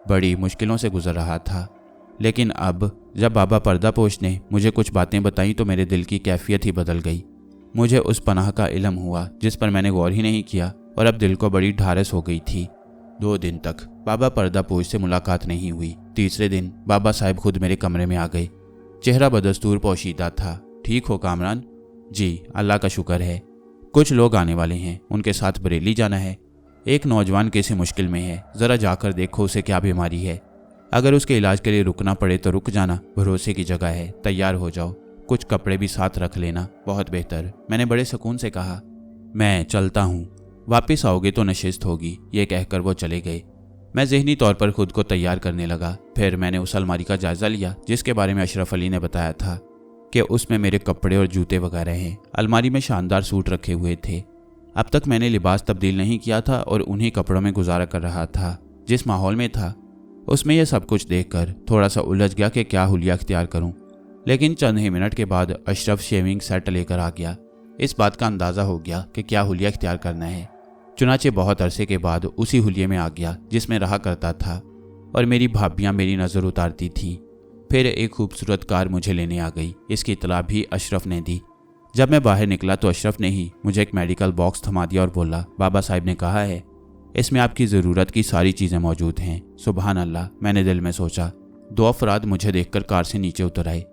बड़ी मुश्किलों से गुजर रहा था, लेकिन अब जब बाबा पर्दापोश ने मुझे कुछ बातें बताईं तो मेरे दिल की कैफियत ही बदल गई। मुझे उस पनाह का इल्म हुआ जिस पर मैंने गौर ही नहीं किया और अब दिल को बड़ी ढारस हो गई थी। 2 दिन तक बाबा पर्दापोश से मुलाकात नहीं हुई। तीसरे दिन बाबा साहब खुद मेरे कमरे में आ गए। चेहरा बदस्तूर पोशीदा था। ठीक हो कामरान? जी अल्लाह का शुक्र है। कुछ लोग आने वाले हैं, उनके साथ बरेली जाना है। एक नौजवान कैसे मुश्किल में है, ज़रा जाकर देखो उसे क्या बीमारी है। अगर उसके इलाज के लिए रुकना पड़े तो रुक जाना, भरोसे की जगह है, तैयार हो जाओ। कुछ कपड़े भी साथ रख लेना, बहुत बेहतर, मैंने बड़े सुकून से कहा। मैं चलता हूँ, वापस आओगे तो नशिस्त होगी, ये कहकर वो चले गए। मैं ज़हनी तौर पर खुद को तैयार करने लगा। फिर मैंने उस अलमारी का जायज़ा लिया जिसके बारे में अशरफ अली ने बताया था कि उसमें मेरे कपड़े और जूते वगैरह हैं। अलमारी में शानदार सूट रखे हुए थे। अब तक मैंने लिबास तब्दील नहीं किया था और उन्हीं कपड़ों में गुजारा कर रहा था। जिस माहौल में था उसमें यह सब कुछ देखकर थोड़ा सा उलझ गया कि क्या हुलिया अख्तियार करूं। लेकिन चंद ही मिनट के बाद अशरफ शेविंग सेट लेकर आ गया। इस बात का अंदाज़ा हो गया कि क्या हुलिया अख्तियार करना है। चुनाचे बहुत अरसे के बाद उसी हुलिये में आ गया जिसमें रहा करता था और मेरी भाभियाँ मेरी नज़र उतारती थीं। फिर एक खूबसूरत कार मुझे लेने आ गई। इसकी इतला भी अशरफ ने दी। जब मैं बाहर निकला तो अशरफ ने ही मुझे एक मेडिकल बॉक्स थमा दिया और बोला, बाबा साहब ने कहा है इसमें आपकी ज़रूरत की सारी चीज़ें मौजूद हैं। सुबहान अल्लाह, मैंने दिल में सोचा। 2 अफराद मुझे देखकर कार से नीचे उतर आए।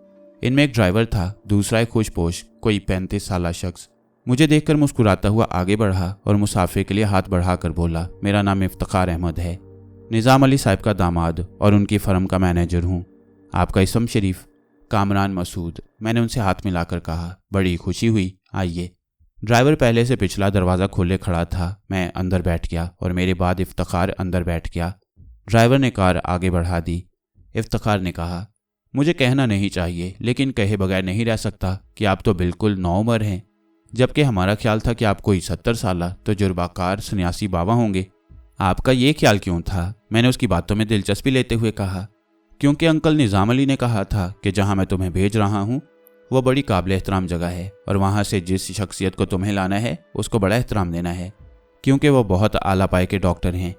इनमें एक ड्राइवर था, दूसरा एक खुशपोश कोई 35 साल शख्स। मुझे देखकर मुस्कुराता हुआ आगे बढ़ा और मुसाफिर के लिए हाथ बढ़ाकर बोला, मेरा नाम इफ्तिखार अहमद है, निज़ाम अली साहब का दामाद और उनकी फर्म का मैनेजर हूँ। आपका इसम शरीफ? कामरान मसूद, मैंने उनसे हाथ मिलाकर कहा। बड़ी खुशी हुई, आइए। ड्राइवर पहले से पिछला दरवाज़ा खोले खड़ा था। मैं अंदर बैठ गया और मेरे बाद इफ्तिखार अंदर बैठ गया। ड्राइवर ने कार आगे बढ़ा दी। इफ्तिखार ने कहा, मुझे कहना नहीं चाहिए लेकिन कहे बगैर नहीं रह सकता कि आप तो बिल्कुल नौउम्र हैं, जबकि हमारा ख्याल था कि आप कोई 70 साल तजुर्बाकार सन्यासी बाबा होंगे। आपका ये ख्याल क्यों था? मैंने उसकी बातों में दिलचस्पी लेते हुए कहा, क्योंकि अंकल निज़ाम अली ने कहा था कि जहां मैं तुम्हें भेज रहा हूं वो बड़ी काबिल एहतराम जगह है और वहां से जिस शख्सियत को तुम्हें लाना है उसको बड़ा एहतराम देना है, क्योंकि वो बहुत आला पाए के डॉक्टर हैं।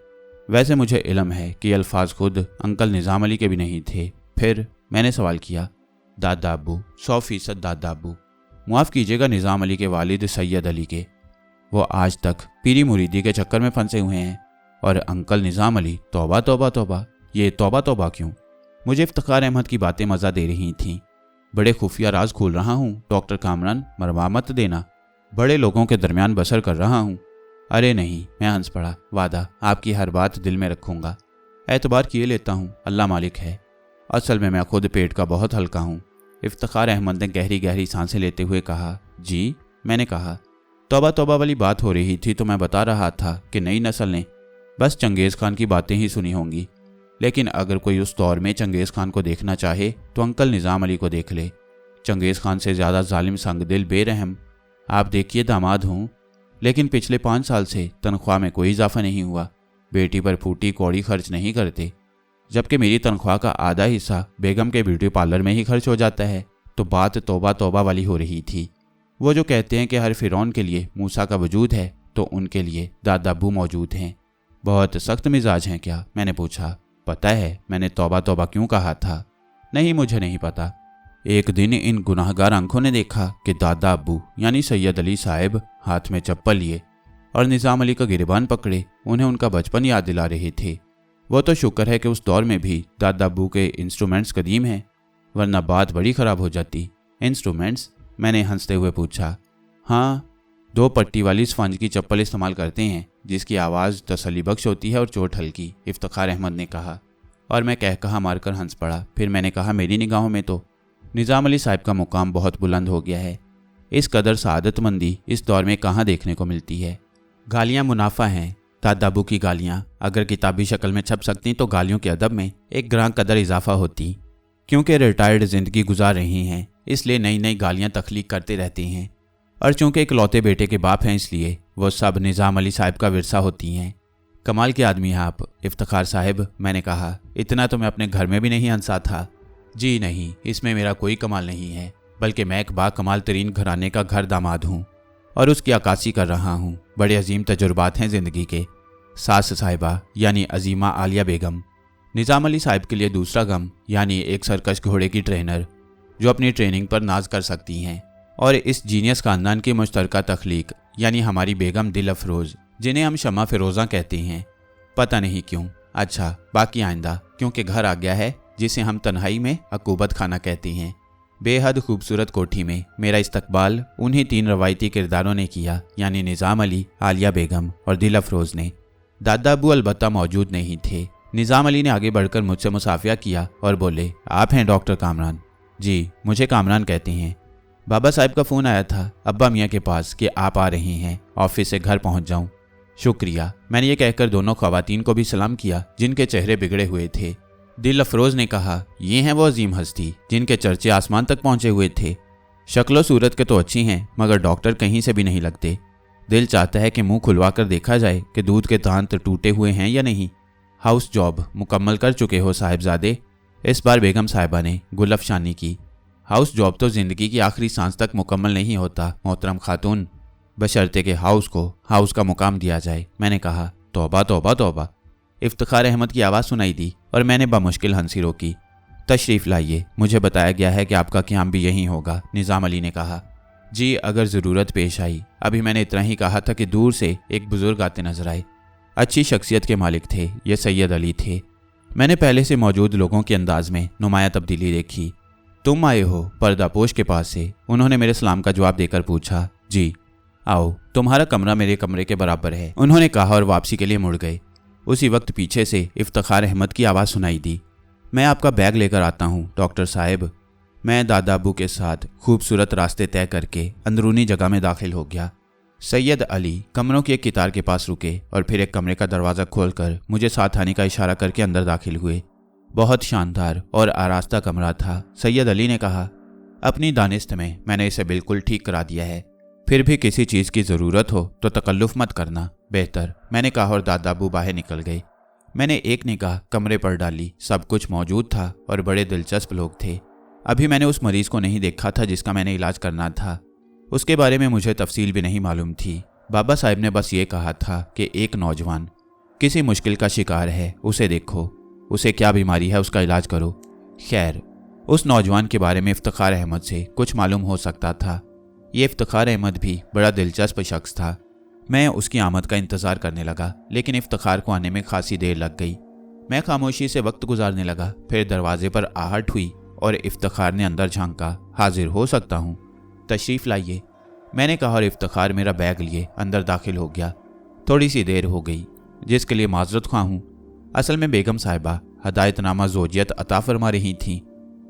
वैसे मुझे इल्म है कि अल्फाज खुद अंकल निज़ाम अली के भी नहीं थे। फिर मैंने सवाल किया, दादा अब्बू? 100% दादा अब्बू। माफ़ कीजिएगा, निज़ाम अली के वालिद सैयद अली के। वो आज तक पीरी मुरीदी के चक्कर में फंसे हुए हैं। और अंकल निज़ाम अली? तौबा तौबा तौबा, ये तौबा तौबा क्यों? मुझे इफ्तिखार अहमद की बातें मज़ा दे रही थीं। बड़े खुफिया राज खोल रहा हूँ डॉक्टर कामरान, मरवा मत देना। बड़े लोगों के दरमियान बसर कर रहा हूँ। अरे नहीं, मैं हंस पड़ा। वादा, आपकी हर बात दिल में रखूँगा। एतबार किए लेता हूँ, अल्लाह मालिक है। असल में मैं खुद पेट का बहुत हल्का हूँ। इफ्तिखार अहमद ने गहरी गहरी सांसें लेते हुए कहा। जी? मैंने कहा। तौबा तौबा वाली बात हो रही थी तो मैं बता रहा था कि नई नस्ल ने बस चंगेज़ खान की बातें ही सुनी होंगी, लेकिन अगर कोई उस दौर में चंगेज़ खान को देखना चाहे तो अंकल निज़ाम अली को देख ले। चंगेज़ खान से ज़्यादा जालिम, संगदिल, बेरहम। आप देखिए, दामाद हूँ लेकिन पिछले 5 साल से तनख्वाह में कोई इजाफा नहीं हुआ। बेटी पर फूटी कौड़ी खर्च नहीं करते, जबकि मेरी तनख्वाह का आधा हिस्सा बेगम के ब्यूटी पार्लर में ही खर्च हो जाता है। तो बात तौबा तौबा वाली हो रही थी। वो जो कहते हैं कि हर फिरौन के लिए मूसा का वजूद है, तो उनके लिए दादा अब्बू मौजूद हैं। बहुत सख्त मिजाज हैं क्या? मैंने पूछा। पता है मैंने तौबा तौबा क्यों कहा था? नहीं, मुझे नहीं पता। एक दिन इन गुनाहगार आंखों ने देखा कि दादा अब्बू यानी सैयद अली साहब हाथ में चप्पल लिए और निज़ाम अली का गिरबान पकड़े उन्हें उनका बचपन याद दिला रहे थे। वो तो शुक्र है कि उस दौर में भी दादा अब्बू के इंस्ट्रूमेंट्स कदीम हैं, वरना बात बड़ी ख़राब हो जाती। इंस्ट्रूमेंट्स? मैंने हंसते हुए पूछा। हाँ, 2 पट्टी वाली स्पंज की चप्पल इस्तेमाल करते हैं जिसकी आवाज़ तसल्ली बख्श होती है और चोट हल्की, इफ्तिखार अहमद ने कहा। और मैं कह कहा मारकर हंस पड़ा। फिर मैंने कहा, मेरी निगाहों में तो निज़ाम अली साहब का मुकाम बहुत बुलंद हो गया है। इस कदर सआदतमंदी इस दौर में कहाँ देखने को मिलती है। गालियाँ मुनाफा हैं। दादा अब्बू की गालियाँ अगर किताबी शक्ल में छप सकती तो गालियों के अदब में एक ग्रां कदर इजाफा होती। क्योंकि रिटायर्ड ज़िंदगी गुजार रही हैं, इसलिए नई नई गालियाँ तख्लीक करते रहते हैं। और चूँकि इकलौते बेटे के बाप हैं, इसलिए वो सब निज़ाम अली साहब का विरसा होती हैं। कमाल के आदमी हैं आप, इफ्तिखार साहब, मैंने कहा। इतना तो मैं अपने घर में भी नहीं हंसा था। जी नहीं, इसमें मेरा कोई कमाल नहीं है, बल्कि मैं एक बाकमाल तरीन घराने का घर दामाद हूँ और उसकी अक्कासी कर रहा हूँ। बड़े अजीम तजुर्बात हैं ज़िंदगी के। सास साहिबा यानी अजीमा आलिया बेगम, निज़ाम अली साहब के लिए दूसरा गम यानी एक सरकश घोड़े की ट्रेनर जो अपनी ट्रेनिंग पर नाज कर सकती हैं, और इस जीनियस खानदान की मुश्तरका तख्लीक यानी हमारी बेगम दिल अफरोज़, जिन्हें हम शमा फिरोज़ा कहते हैं। पता नहीं क्यों। अच्छा, बाकी आइंदा, क्योंकि घर आ गया है जिसे हम तन्हाई में अकूबत खाना कहते हैं। बेहद खूबसूरत कोठी में मेरा इस्तकबाल उन्हीं 3 रवायती किरदारों ने किया, यानी निज़ाम अली, आलिया बेगम और दिल अफरोज़ ने। दादा अबू अलबत्ता मौजूद नहीं थे। निज़ाम अली ने आगे बढ़कर मुझसे मुसाफिया किया और बोले, आप हैं डॉक्टर कामरान? जी, मुझे कामरान कहते हैं। बाबा साहब का फ़ोन आया था अब्बा मियाँ के पास कि आप आ रही हैं, ऑफिस से घर पहुँच जाऊँ। शुक्रिया, मैंने ये कहकर दोनों ख़वातीन को भी सलाम किया जिनके चेहरे बिगड़े हुए थे। दिल अफरोज़ ने कहा, ये हैं वो अजीम हस्ती जिनके चर्चे आसमान तक पहुँचे हुए थे। शक्लो सूरत के तो अच्छी हैं, मगर डॉक्टर कहीं से भी नहीं लगते। दिल चाहता है कि मुंह खुलवा कर देखा जाए कि दूध के तांत टूटे हुए हैं या नहीं। हाउस जॉब मुकम्मल कर चुके हो साहिबजादे? इस बार बेगम साहिबा ने गुलफशानी की। हाउस जॉब तो ज़िंदगी की आखिरी सांस तक मुकम्मल नहीं होता मोहतरम खातून, बशर्ते के हाउस को हाउस का मुकाम दिया जाए। मैंने कहा, तौबा तौबा तौबा। इफ्तिखार अहमद की आवाज़ सुनाई दी और मैंने बामुश्किल हंसी रोकी। तशरीफ़ लाइए, मुझे बताया गया है कि आपका क़याम भी यहीं होगा। निज़ाम अली ने कहा, जी अगर ज़रूरत पेश आई। अभी मैंने इतना ही कहा था कि दूर से एक बुज़ुर्ग आते नजर आए। अच्छी शख्सियत के मालिक थे, ये सैयद अली थे। मैंने पहले से मौजूद लोगों के अंदाज में नुमाया तब्दीली देखी। तुम आए हो पर्दापोश के पास से? उन्होंने मेरे सलाम का जवाब देकर पूछा। जी। आओ, तुम्हारा कमरा मेरे कमरे के बराबर है, उन्होंने कहा और वापसी के लिए मुड़ गए। उसी वक्त पीछे से इफ्तिखार अहमद की आवाज़ सुनाई दी, मैं आपका बैग लेकर आता हूँ डॉक्टर साहब। मैं दादा अबू के साथ खूबसूरत रास्ते तय करके अंदरूनी जगह में दाखिल हो गया। सैयद अली कमरों की एक कितार के पास रुके और फिर एक कमरे का दरवाज़ा खोलकर मुझे साथ आने का इशारा करके अंदर दाखिल हुए। बहुत शानदार और आरास्ता कमरा था। सैयद अली ने कहा, अपनी दानिस्त में मैंने इसे बिल्कुल ठीक करा दिया है, फिर भी किसी चीज़ की ज़रूरत हो तो तकल्लुफ़ मत करना, बेहतर, मैंने कहा और दादा अबू बाहर निकल गए। मैंने एक निगाह कमरे पर डाली, सब कुछ मौजूद था और बड़े दिलचस्प लोग थे। अभी मैंने उस मरीज़ को नहीं देखा था जिसका मैंने इलाज करना था। उसके बारे में मुझे तफसील भी नहीं मालूम थी। बाबा साहब ने बस ये कहा था कि एक नौजवान किसी मुश्किल का शिकार है, उसे देखो, उसे क्या बीमारी है उसका इलाज करो। खैर, उस नौजवान के बारे में इफ्तिखार अहमद से कुछ मालूम हो सकता था। ये इफ्तिखार अहमद भी बड़ा दिलचस्प शख्स था। मैं उसकी आमद का इंतज़ार करने लगा, लेकिन इफ्तिखार को आने में खासी देर लग गई। मैं खामोशी से वक्त गुजारने लगा। फिर दरवाजे पर आहट हुई और इफ्तिखार ने अंदर झांका। हाजिर हो सकता हूँ, तशरीफ़ लाइए, मैंने कहा और इफ्तिखार मेरा बैग लिए अंदर दाखिल हो गया। थोड़ी सी देर हो गई, जिसके लिए माजरत ख्वाह हूँ। असल में बेगम साहिबा हदायतनामा ज़ोजियत अता फरमा रही थीं।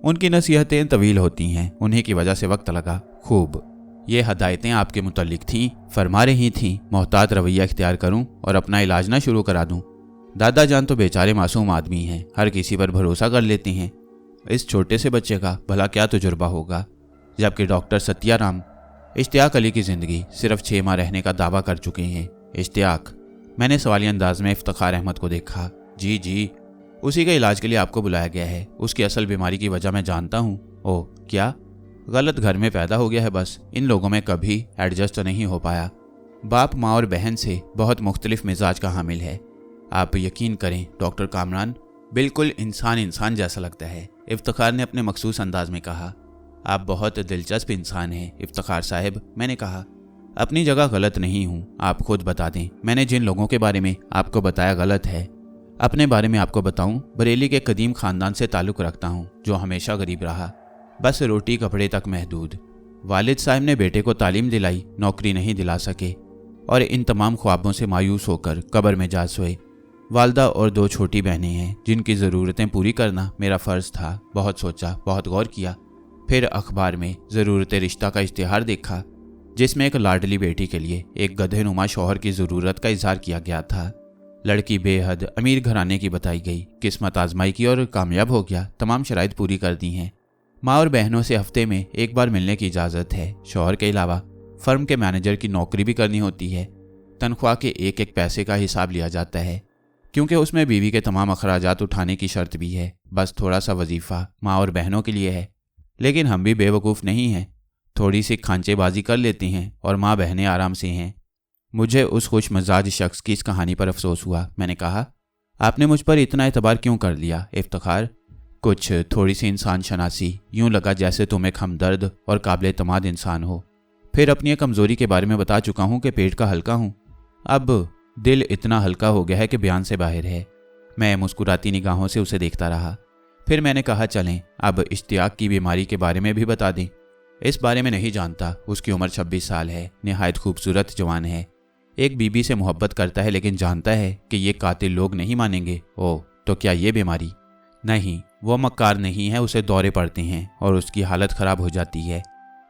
उनकी नसीहतें तवील होती हैं, उन्हीं की वजह से वक्त लगा। खूब, ये हदायतें आपके मुतल्लिक थीं, फरमा रही थीं मोहतात रवैया इख्तियार करूं और अपना इलाज ना शुरू करा दूं। दादा जान तो बेचारे मासूम आदमी हैं, हर किसी पर भरोसा कर लेते हैं। इस छोटे से बच्चे का भला क्या तजुर्बा होगा, जबकि डॉक्टर सत्याराम इश्तियाक अली की ज़िंदगी सिर्फ 6 माह रहने का दावा कर चुके हैं। इश्तियाक, मैंने सवालिया अंदाज में इफ्तिखार अहमद को देखा। जी जी, उसी के इलाज के लिए आपको बुलाया गया है। उसकी असल बीमारी की वजह मैं जानता हूँ। ओह क्या? गलत घर में पैदा हो गया है, बस इन लोगों में कभी एडजस्ट तो नहीं हो पाया। बाप माँ और बहन से बहुत मुख्तलिफ मिजाज का हामिल है। आप यकीन करें डॉक्टर कामरान, बिल्कुल इंसान जैसा लगता है, इफ्तिखार ने अपने मखसूस अंदाज में कहा। आप बहुत दिलचस्प इंसान हैं इफ्तिखार साहब, मैंने कहा। अपनी जगह गलत नहीं हूँ, आप खुद बता दें मैंने जिन लोगों के बारे में आपको बताया गलत है। अपने बारे में आपको बताऊं, बरेली के कदीम ख़ानदान से ताल्लुक़ रखता हूं जो हमेशा गरीब रहा, बस रोटी कपड़े तक महदूद। वालिद साहब ने बेटे को तालीम दिलाई, नौकरी नहीं दिला सके और इन तमाम ख्वाबों से मायूस होकर कब्र में जा सोए। वालदा और 2 छोटी बहनें हैं जिनकी ज़रूरतें पूरी करना मेरा फ़र्ज़ था। बहुत सोचा, बहुत गौर किया। फिर अखबार में ज़रूरत रिश्ता का इश्तिहार देखा, जिसमें एक लाडली बेटी के लिए एक गधेनुमा शौहर की ज़रूरत का इजहार किया गया था। लड़की बेहद अमीर घराने की बताई गई, किस्मत आजमाई की और कामयाब हो गया, तमाम शराइत पूरी कर दी हैं। माँ और बहनों से हफ्ते में एक बार मिलने की इजाज़त है। शौहर के अलावा फर्म के मैनेजर की नौकरी भी करनी होती है। तनख्वाह के एक एक पैसे का हिसाब लिया जाता है, क्योंकि उसमें बीवी के तमाम अखराजात उठाने की शर्त भी है। बस थोड़ा सा वजीफ़ा माँ और बहनों के लिए है, लेकिन हम भी बेवकूफ़ नहीं हैं। थोड़ी सी खांचेबाजी कर लेते हैं और माँ बहनें आराम से हैं। मुझे उस खुश मजाज शख्स की इस कहानी पर अफसोस हुआ। मैंने कहा, आपने मुझ पर इतना एतबार क्यों कर लिया इफ्तिखार? कुछ थोड़ी सी इंसान शनासी, यूँ लगा जैसे तुम एक हमदर्द और काबिल एतमाद इंसान हो। फिर अपनी कमज़ोरी के बारे में बता चुका हूँ कि पेट का हल्का हूँ। अब दिल इतना हल्का हो गया है कि बयान से बाहर है। मैं मुस्कुराती निगाहों से उसे देखता रहा। फिर मैंने कहा चलें अब इश्तियाक की बीमारी के बारे में भी बता दें। इस बारे में नहीं जानता। उसकी उम्र 26 साल है, निहायत खूबसूरत जवान है, एक बीबी से मोहब्बत करता है, लेकिन जानता है कि ये कातिल लोग नहीं मानेंगे। ओह, तो क्या ये बीमारी? नहीं, वो मक्कार नहीं है, उसे दौरे पड़ते हैं और उसकी हालत ख़राब हो जाती है।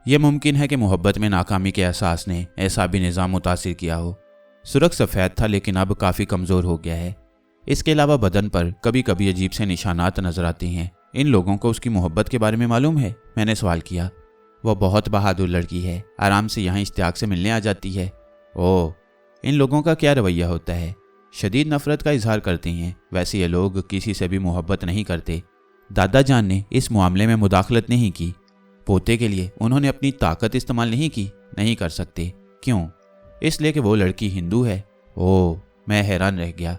ये मुमकिन है कि मोहब्बत में नाकामी के एहसास ने एसाबी निज़ाम मुतासिर किया हो। सुरख सफ़ेद था लेकिन अब काफ़ी कमज़ोर हो गया है। इसके अलावा बदन पर कभी कभी अजीब से निशानात नजर आते हैं। इन लोगों को उसकी मोहब्बत के बारे में मालूम है? मैंने सवाल किया। वह बहुत बहादुर लड़की है, आराम से यहाँ इश्तियाक से मिलने आ जाती है। ओह, इन लोगों का क्या रवैया होता है? शदीद नफरत का इजहार करते हैं। वैसे ये लोग किसी से भी मोहब्बत नहीं करते। दादा जान ने इस मामले में मुदाखलत नहीं की। पोते के लिए उन्होंने अपनी ताकत इस्तेमाल नहीं की। नहीं कर सकते। क्यों? इसलिए कि वो लड़की हिंदू है। ओह, मैं हैरान रह गया।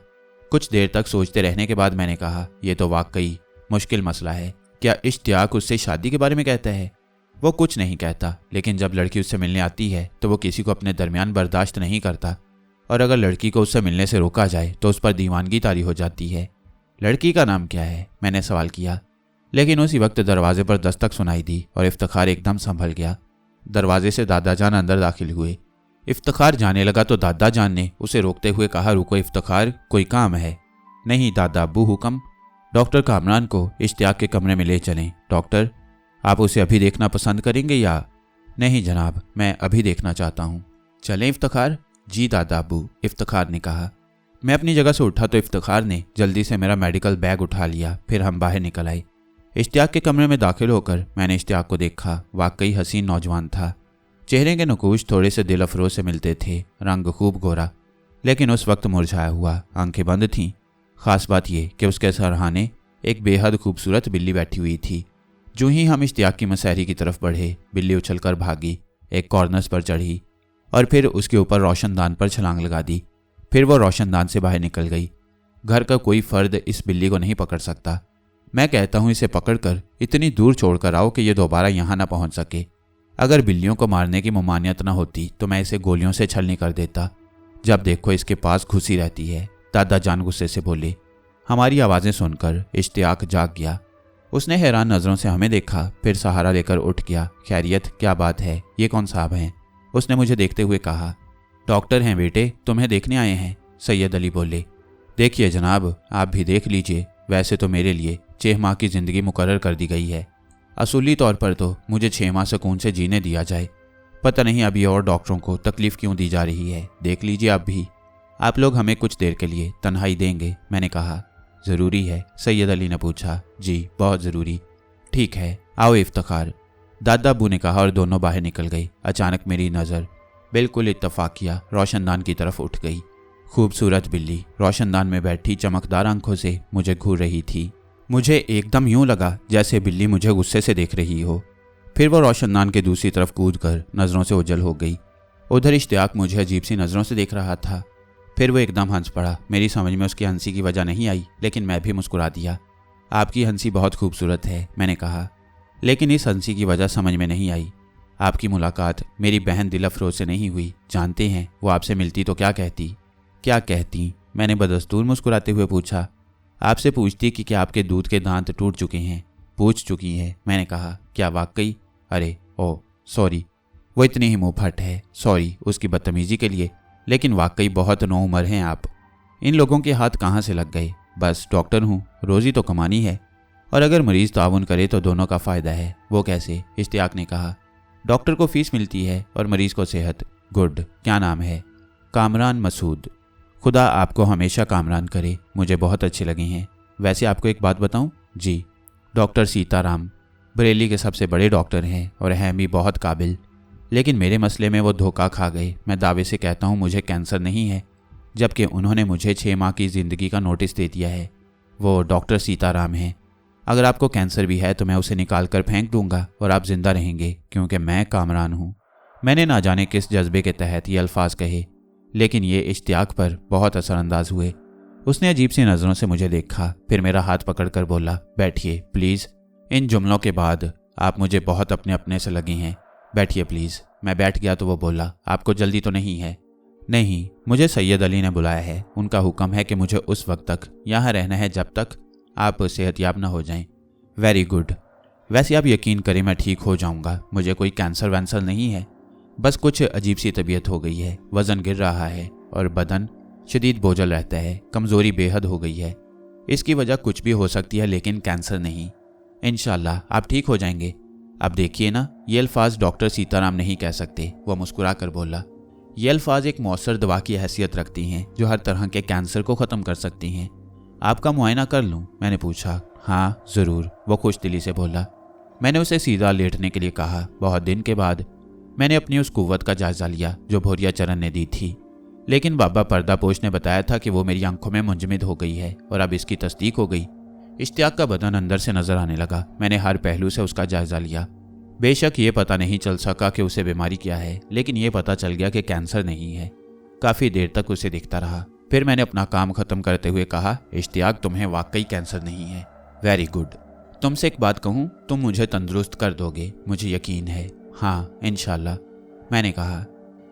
कुछ देर तक सोचते रहने के बाद मैंने कहा, यह तो वाकई मुश्किल मसला है। क्या इश्तियाक उससे शादी के बारे में कहता है? वो कुछ नहीं कहता, लेकिन जब लड़की उससे मिलने आती है तो वो किसी को अपने दरमियान बर्दाश्त नहीं करता, और अगर लड़की को उससे मिलने से रोका जाए तो उस पर दीवानगी तारी हो जाती है। लड़की का नाम क्या है? मैंने सवाल किया। लेकिन उसी वक्त दरवाजे पर दस्तक सुनाई दी और इफ्तिखार एकदम संभल गया। दरवाजे से दादा जान अंदर दाखिल हुए। इफ्तिखार जाने लगा तो दादा जान ने उसे रोकते हुए कहा, रुको इफ्तिखार, कोई काम है? नहीं दादा अब्बू, हुक्म। डॉक्टर कामरान को इश्तियाक के कमरे में ले चलें। डॉक्टर, आप उसे अभी देखना पसंद करेंगे या? नहीं जनाब, मैं अभी देखना चाहता हूँ। चलें इफ्तिखार? जी दादा अब्बू, इफ्तिखार ने कहा। मैं अपनी जगह से उठा तो इफ्तिखार ने जल्दी से मेरा मेडिकल बैग उठा लिया। फिर हम बाहर निकल आए। इश्तियाक के कमरे में दाखिल होकर मैंने इश्तियाक को देखा। वाकई हसीन नौजवान था। चेहरे के नकूश थोड़े से दिल अफरोज से मिलते थे। रंग खूब गोरा, लेकिन उस वक्त मुरझाया हुआ। आंखें बंद थीं। खास बात यह कि उसके सरहाने एक बेहद खूबसूरत बिल्ली बैठी हुई थी। जो ही हम इश्तियाक की मसहरी की तरफ बढ़े, बिल्ली उछलकर भागी, एक कॉर्नर्स पर चढ़ी और फिर उसके ऊपर रोशनदान पर छलांग लगा दी। फिर वो रोशनदान से बाहर निकल गई। घर का कोई फर्द इस बिल्ली को नहीं पकड़ सकता। मैं कहता हूँ इसे पकड़कर इतनी दूर छोड़कर आओ कि ये दोबारा यहाँ ना पहुँच सके। अगर बिल्लियों को मारने की ममानियत न होती तो मैं इसे गोलियों से छलनी कर देता। जब देखो इसके पास घुसी रहती है। दादा जान गुस्से से बोले। हमारी आवाज़ें सुनकर इश्तियाक जाग गया। उसने हैरान नज़रों से हमें देखा, फिर सहारा लेकर उठ गया। खैरियत, क्या बात है? ये कौन साहब हैं? उसने मुझे देखते हुए कहा। डॉक्टर हैं बेटे, तुम्हें देखने आए हैं। सैयद अली बोले। देखिए जनाब, आप भी देख लीजिए। वैसे तो मेरे लिए 6 माह की ज़िंदगी मुकर्रर कर दी गई है। असूली तौर पर तो मुझे 6 माह सुकून से जीने दिया जाए। पता नहीं अभी और डॉक्टरों को तकलीफ़ क्यों दी जा रही है। देख लीजिए आप भी। आप लोग हमें कुछ देर के लिए तन्हाई देंगे? मैंने कहा। ज़रूरी है? सैयद अली ने पूछा। जी, बहुत ज़रूरी। ठीक है, आओ इफ्तिखार, दादा अब्बू ने कहा और दोनों बाहर निकल गए। अचानक मेरी नज़र बिल्कुल इत्तफाकिया रोशनदान की तरफ उठ गई। खूबसूरत बिल्ली रोशनदान में बैठी चमकदार आंखों से मुझे घूर रही थी। मुझे एकदम यूं लगा जैसे बिल्ली मुझे गुस्से से देख रही हो। फिर वो रोशनदान के दूसरी तरफ कूदकर नज़रों से ओझल हो गई। उधर इश्तियाक मुझे अजीब सी नज़रों से देख रहा था। फिर वो एकदम हंस पड़ा। मेरी समझ में उसकी हंसी की वजह नहीं आई, लेकिन मैं भी मुस्कुरा दिया। आपकी हंसी बहुत खूबसूरत है, मैंने कहा, लेकिन इस हंसी की वजह समझ में नहीं आई। आपकी मुलाकात मेरी बहन दिल अफरोज से नहीं हुई। जानते हैं, वो आपसे मिलती तो क्या कहती? क्या कहती? मैंने बदस्तूर मुस्कुराते हुए पूछा। आपसे पूछती कि क्या आपके दूध के दांत टूट चुके हैं। पूछ चुकी है, मैंने कहा। क्या वाकई? अरे ओ सॉरी, वो इतनी ही मुंहफट है। सॉरी उसकी बदतमीजी के लिए, लेकिन वाकई बहुत नो उम्र हैं आप। इन लोगों के हाथ कहाँ से लग गए? बस डॉक्टर हूँ, रोज़ी तो कमानी है, और अगर मरीज़ ताउन करे तो दोनों का फ़ायदा है। वो कैसे? इश्तियाक ने कहा। डॉक्टर को फ़ीस मिलती है और मरीज़ को सेहत। गुड। क्या नाम है? कामरान मसूद। खुदा आपको हमेशा कामरान करे। मुझे बहुत अच्छे लगे हैं। वैसे आपको एक बात बताऊं? जी। डॉक्टर सीताराम बरेली के सबसे बड़े डॉक्टर हैं और हैं भी बहुत काबिल, लेकिन मेरे मसले में वो धोखा खा गए। मैं दावे से कहता हूँ मुझे कैंसर नहीं है, जबकि उन्होंने मुझे 6 माह की ज़िंदगी का नोटिस दे दिया है। वो डॉक्टर सीताराम हैं। अगर आपको कैंसर भी है तो मैं उसे निकाल कर फेंक दूंगा और आप जिंदा रहेंगे, क्योंकि मैं कामरान हूँ। मैंने ना जाने किस जज्बे के तहत ये अल्फाज कहे, लेकिन ये इश्तियाक पर बहुत असरअंदाज हुए। उसने अजीब सी नज़रों से मुझे देखा, फिर मेरा हाथ पकड़कर बोला, बैठिए प्लीज़। इन जुमलों के बाद आप मुझे बहुत अपने अपने से लगी हैं। बैठिए प्लीज़। मैं बैठ गया तो वो बोला, आपको जल्दी तो नहीं है? नहीं, मुझे सैयद अली ने बुलाया है। उनका हुक्म है कि मुझे उस वक्त तक यहाँ रहना है जब तक आप सेहतयाब न हो जाएं। Very good. वैसे आप यकीन करें मैं ठीक हो जाऊंगा, मुझे कोई कैंसर वैंसर नहीं है, बस कुछ अजीब सी तबीयत हो गई है, वज़न गिर रहा है और बदन शदीद बोझल रहता है, कमज़ोरी बेहद हो गई है। इसकी वजह कुछ भी हो सकती है लेकिन कैंसर नहीं। इंशाल्लाह आप ठीक हो जाएंगे। अब देखिए ना, ये अल्फाज डॉक्टर सीताराम नहीं कह सकते, वह मुस्कुरा कर बोला। ये अल्फाज एक मौसर दवा की हैसियत रखती हैं जो हर तरह के कैंसर को ख़त्म कर सकती हैं। आपका मुआयना कर लूँ? मैंने पूछा। हाँ ज़रूर, वो खुश दिली से बोला। मैंने उसे सीधा लेटने के लिए कहा। बहुत दिन के बाद मैंने अपनी उस कुव्वत का जायजा लिया जो भोरिया चरण ने दी थी, लेकिन बाबा पर्दापोश ने बताया था कि वो मेरी आंखों में मुंजमद हो गई है और अब इसकी तस्दीक हो गई। इश्तियाक का बदन अंदर से नजर आने लगा। मैंने हर पहलू से उसका जायजा लिया। बेशक ये पता नहीं चल सका कि उसे बीमारी क्या है, लेकिन ये पता चल गया कि कैंसर नहीं है। काफ़ी देर तक उसे दिखता रहा। फिर मैंने अपना काम ख़त्म करते हुए कहा, इश्तियाक तुम्हें वाकई कैंसर नहीं है। Very good. तुमसे एक बात कहूँ, तुम मुझे तंदुरुस्त कर दोगे, मुझे यकीन है। हाँ इंशाल्लाह, मैंने कहा।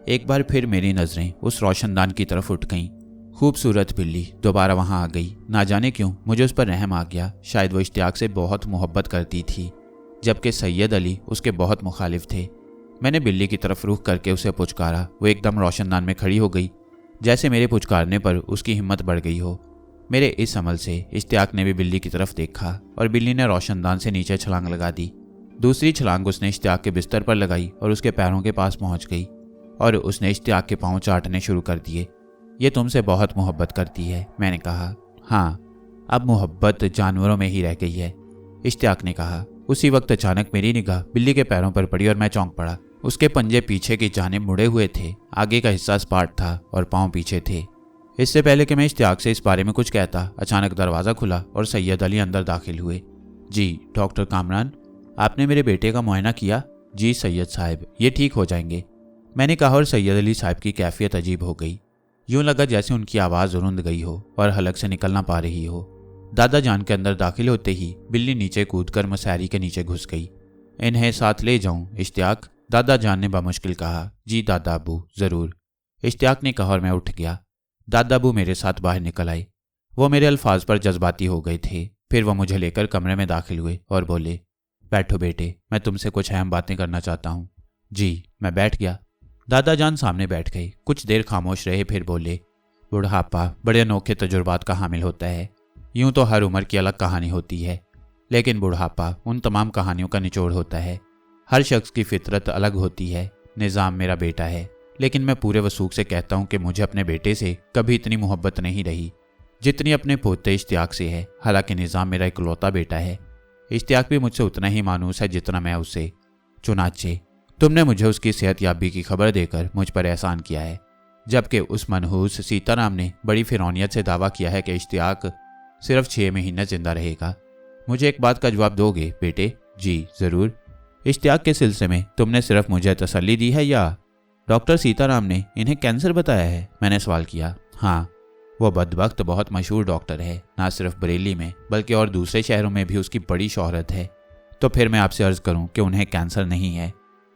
एक बार फिर मेरी नज़रें उस रोशनदान की तरफ उठ गईं। खूबसूरत बिल्ली दोबारा वहाँ आ गई। ना जाने क्यों मुझे उस पर रहम आ गया। शायद वो इश्तियाक से बहुत मोहब्बत करती थी, जबकि सैयद अली उसके बहुत मुखालिफ थे। मैंने बिल्ली की तरफ रुख करके उसे पुचकारा। वो एकदम रोशनदान में खड़ी हो गई, जैसे मेरे पुचकारने पर उसकी हिम्मत बढ़ गई हो। मेरे इस अमल से इश्तियाक ने भी बिल्ली की तरफ देखा और बिल्ली ने रोशनदान से नीचे छलांग लगा दी। दूसरी छलांग उसने इश्तियाक के बिस्तर पर लगाई और उसके पैरों के पास पहुंच गई और उसने इश्तियाक के पाँव चाटने शुरू कर दिए। ये तुमसे बहुत मोहब्बत करती है, मैंने कहा। हाँ, अब मोहब्बत जानवरों में ही रह गई है, इश्तियाक ने कहा। उसी वक्त अचानक मेरी निगाह बिल्ली के पैरों पर पड़ी और मैं चौंक पड़ा। उसके पंजे पीछे की जानिब मुड़े हुए थे, आगे का हिस्सा सपाट था और पाँव पीछे थे। इससे पहले कि मैं इश्तियाक से इस बारे में कुछ कहता, अचानक दरवाज़ा खुला और सैयद अली अंदर दाखिल हुए। जी डॉक्टर कामरान, आपने मेरे बेटे का मुआयना किया? जी सैयद साहब, ये ठीक हो जाएंगे, मैंने कहा। और सैयद अली साहब की कैफियत अजीब हो गई। यूं लगा जैसे उनकी आवाज़ रुंध गई हो और हलक से निकल ना पा रही हो। दादा जान के अंदर दाखिल होते ही बिल्ली नीचे कूदकर मसहरी के नीचे घुस गई। इन्हें साथ ले जाऊं इश्तियाक? दादा जान ने बामुश्किल कहा। जी दादा अबू, ज़रूर, इश्तियाक ने कहा और मैं उठ गया। दादा अबू मेरे साथ बाहर निकल आए। वो मेरे अल्फाज पर जज्बाती हो गए थे। फिर वो मुझे लेकर कमरे में दाखिल हुए और बोले, बैठो बेटे, मैं तुमसे कुछ अहम बातें करना चाहता हूँ। जी, मैं बैठ गया। दादा जान सामने बैठ गए। कुछ देर खामोश रहे, फिर बोले, बुढ़ापा बड़े अनोखे तजुर्बात का हामिल होता है। यूं तो हर उम्र की अलग कहानी होती है, लेकिन बुढ़ापा उन तमाम कहानियों का निचोड़ होता है। हर शख्स की फितरत अलग होती है। निज़ाम मेरा बेटा है, लेकिन मैं पूरे वसूख से कहता हूँ कि मुझे अपने बेटे से कभी इतनी मोहब्बत नहीं रही जितनी अपने पोते इश्तियाक से है। हालांकि निज़ाम मेरा इकलौता बेटा है। इश्तियाक भी मुझसे उतना ही मानूस है जितना मैं उससे। चुनाचे तुमने मुझे उसकी सेहतयाबी की खबर देकर मुझ पर एहसान किया है, जबकि उस मनहूस सीताराम ने बड़ी फिरौनियत से दावा किया है कि इश्तियाक सिर्फ 6 महीने जिंदा रहेगा। मुझे एक बात का जवाब दोगे बेटे? जी ज़रूर। इश्तियाक के सिलसिले में तुमने सिर्फ मुझे तसल्ली दी है या डॉक्टर सीताराम ने इन्हें कैंसर बताया है? मैंने सवाल किया। हाँ, वो बदबख्त बहुत मशहूर डॉक्टर है, ना सिर्फ बरेली में बल्कि और दूसरे शहरों में भी उसकी बड़ी शोहरत है। तो फिर मैं आपसे अर्ज़ करूं कि उन्हें कैंसर नहीं है,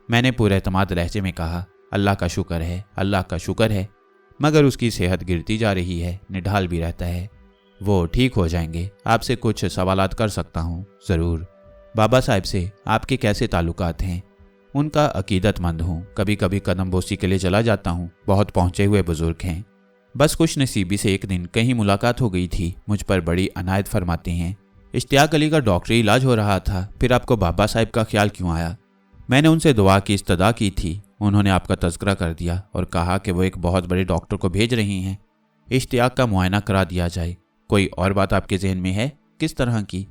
मैंने पूरे एतमाद लहजे में कहा। अल्लाह का शुक्र है, अल्लाह का शुक्र है, मगर उसकी सेहत गिरती जा रही है, निढाल भी रहता है। वो ठीक हो जाएंगे। आपसे कुछ सवालात कर सकता हूँ? ज़रूर। बाबा साहब से आपके कैसे ताल्लुकात हैं? उनका अकीदतमंद हूँ, कभी कभी कदम बोसी के लिए चला जाता हूँ, बहुत पहुँचे हुए बुजुर्ग हैं। बस खुश नसीबी से एक दिन कहीं मुलाकात हो गई थी, मुझ पर बड़ी अनायत फरमाते हैं। इश्तियाक अली का डॉक्टरी इलाज हो रहा था, फिर आपको बाबा साहब का ख्याल क्यों आया? मैंने उनसे दुआ की इस्तदा की थी, उन्होंने आपका तज़किरा कर दिया और कहा कि वो एक बहुत बड़े डॉक्टर को भेज रही हैं, इश्तियाक का मुआयना करा दिया जाए। कोई और बात आपके जहन में है? किस तरह की?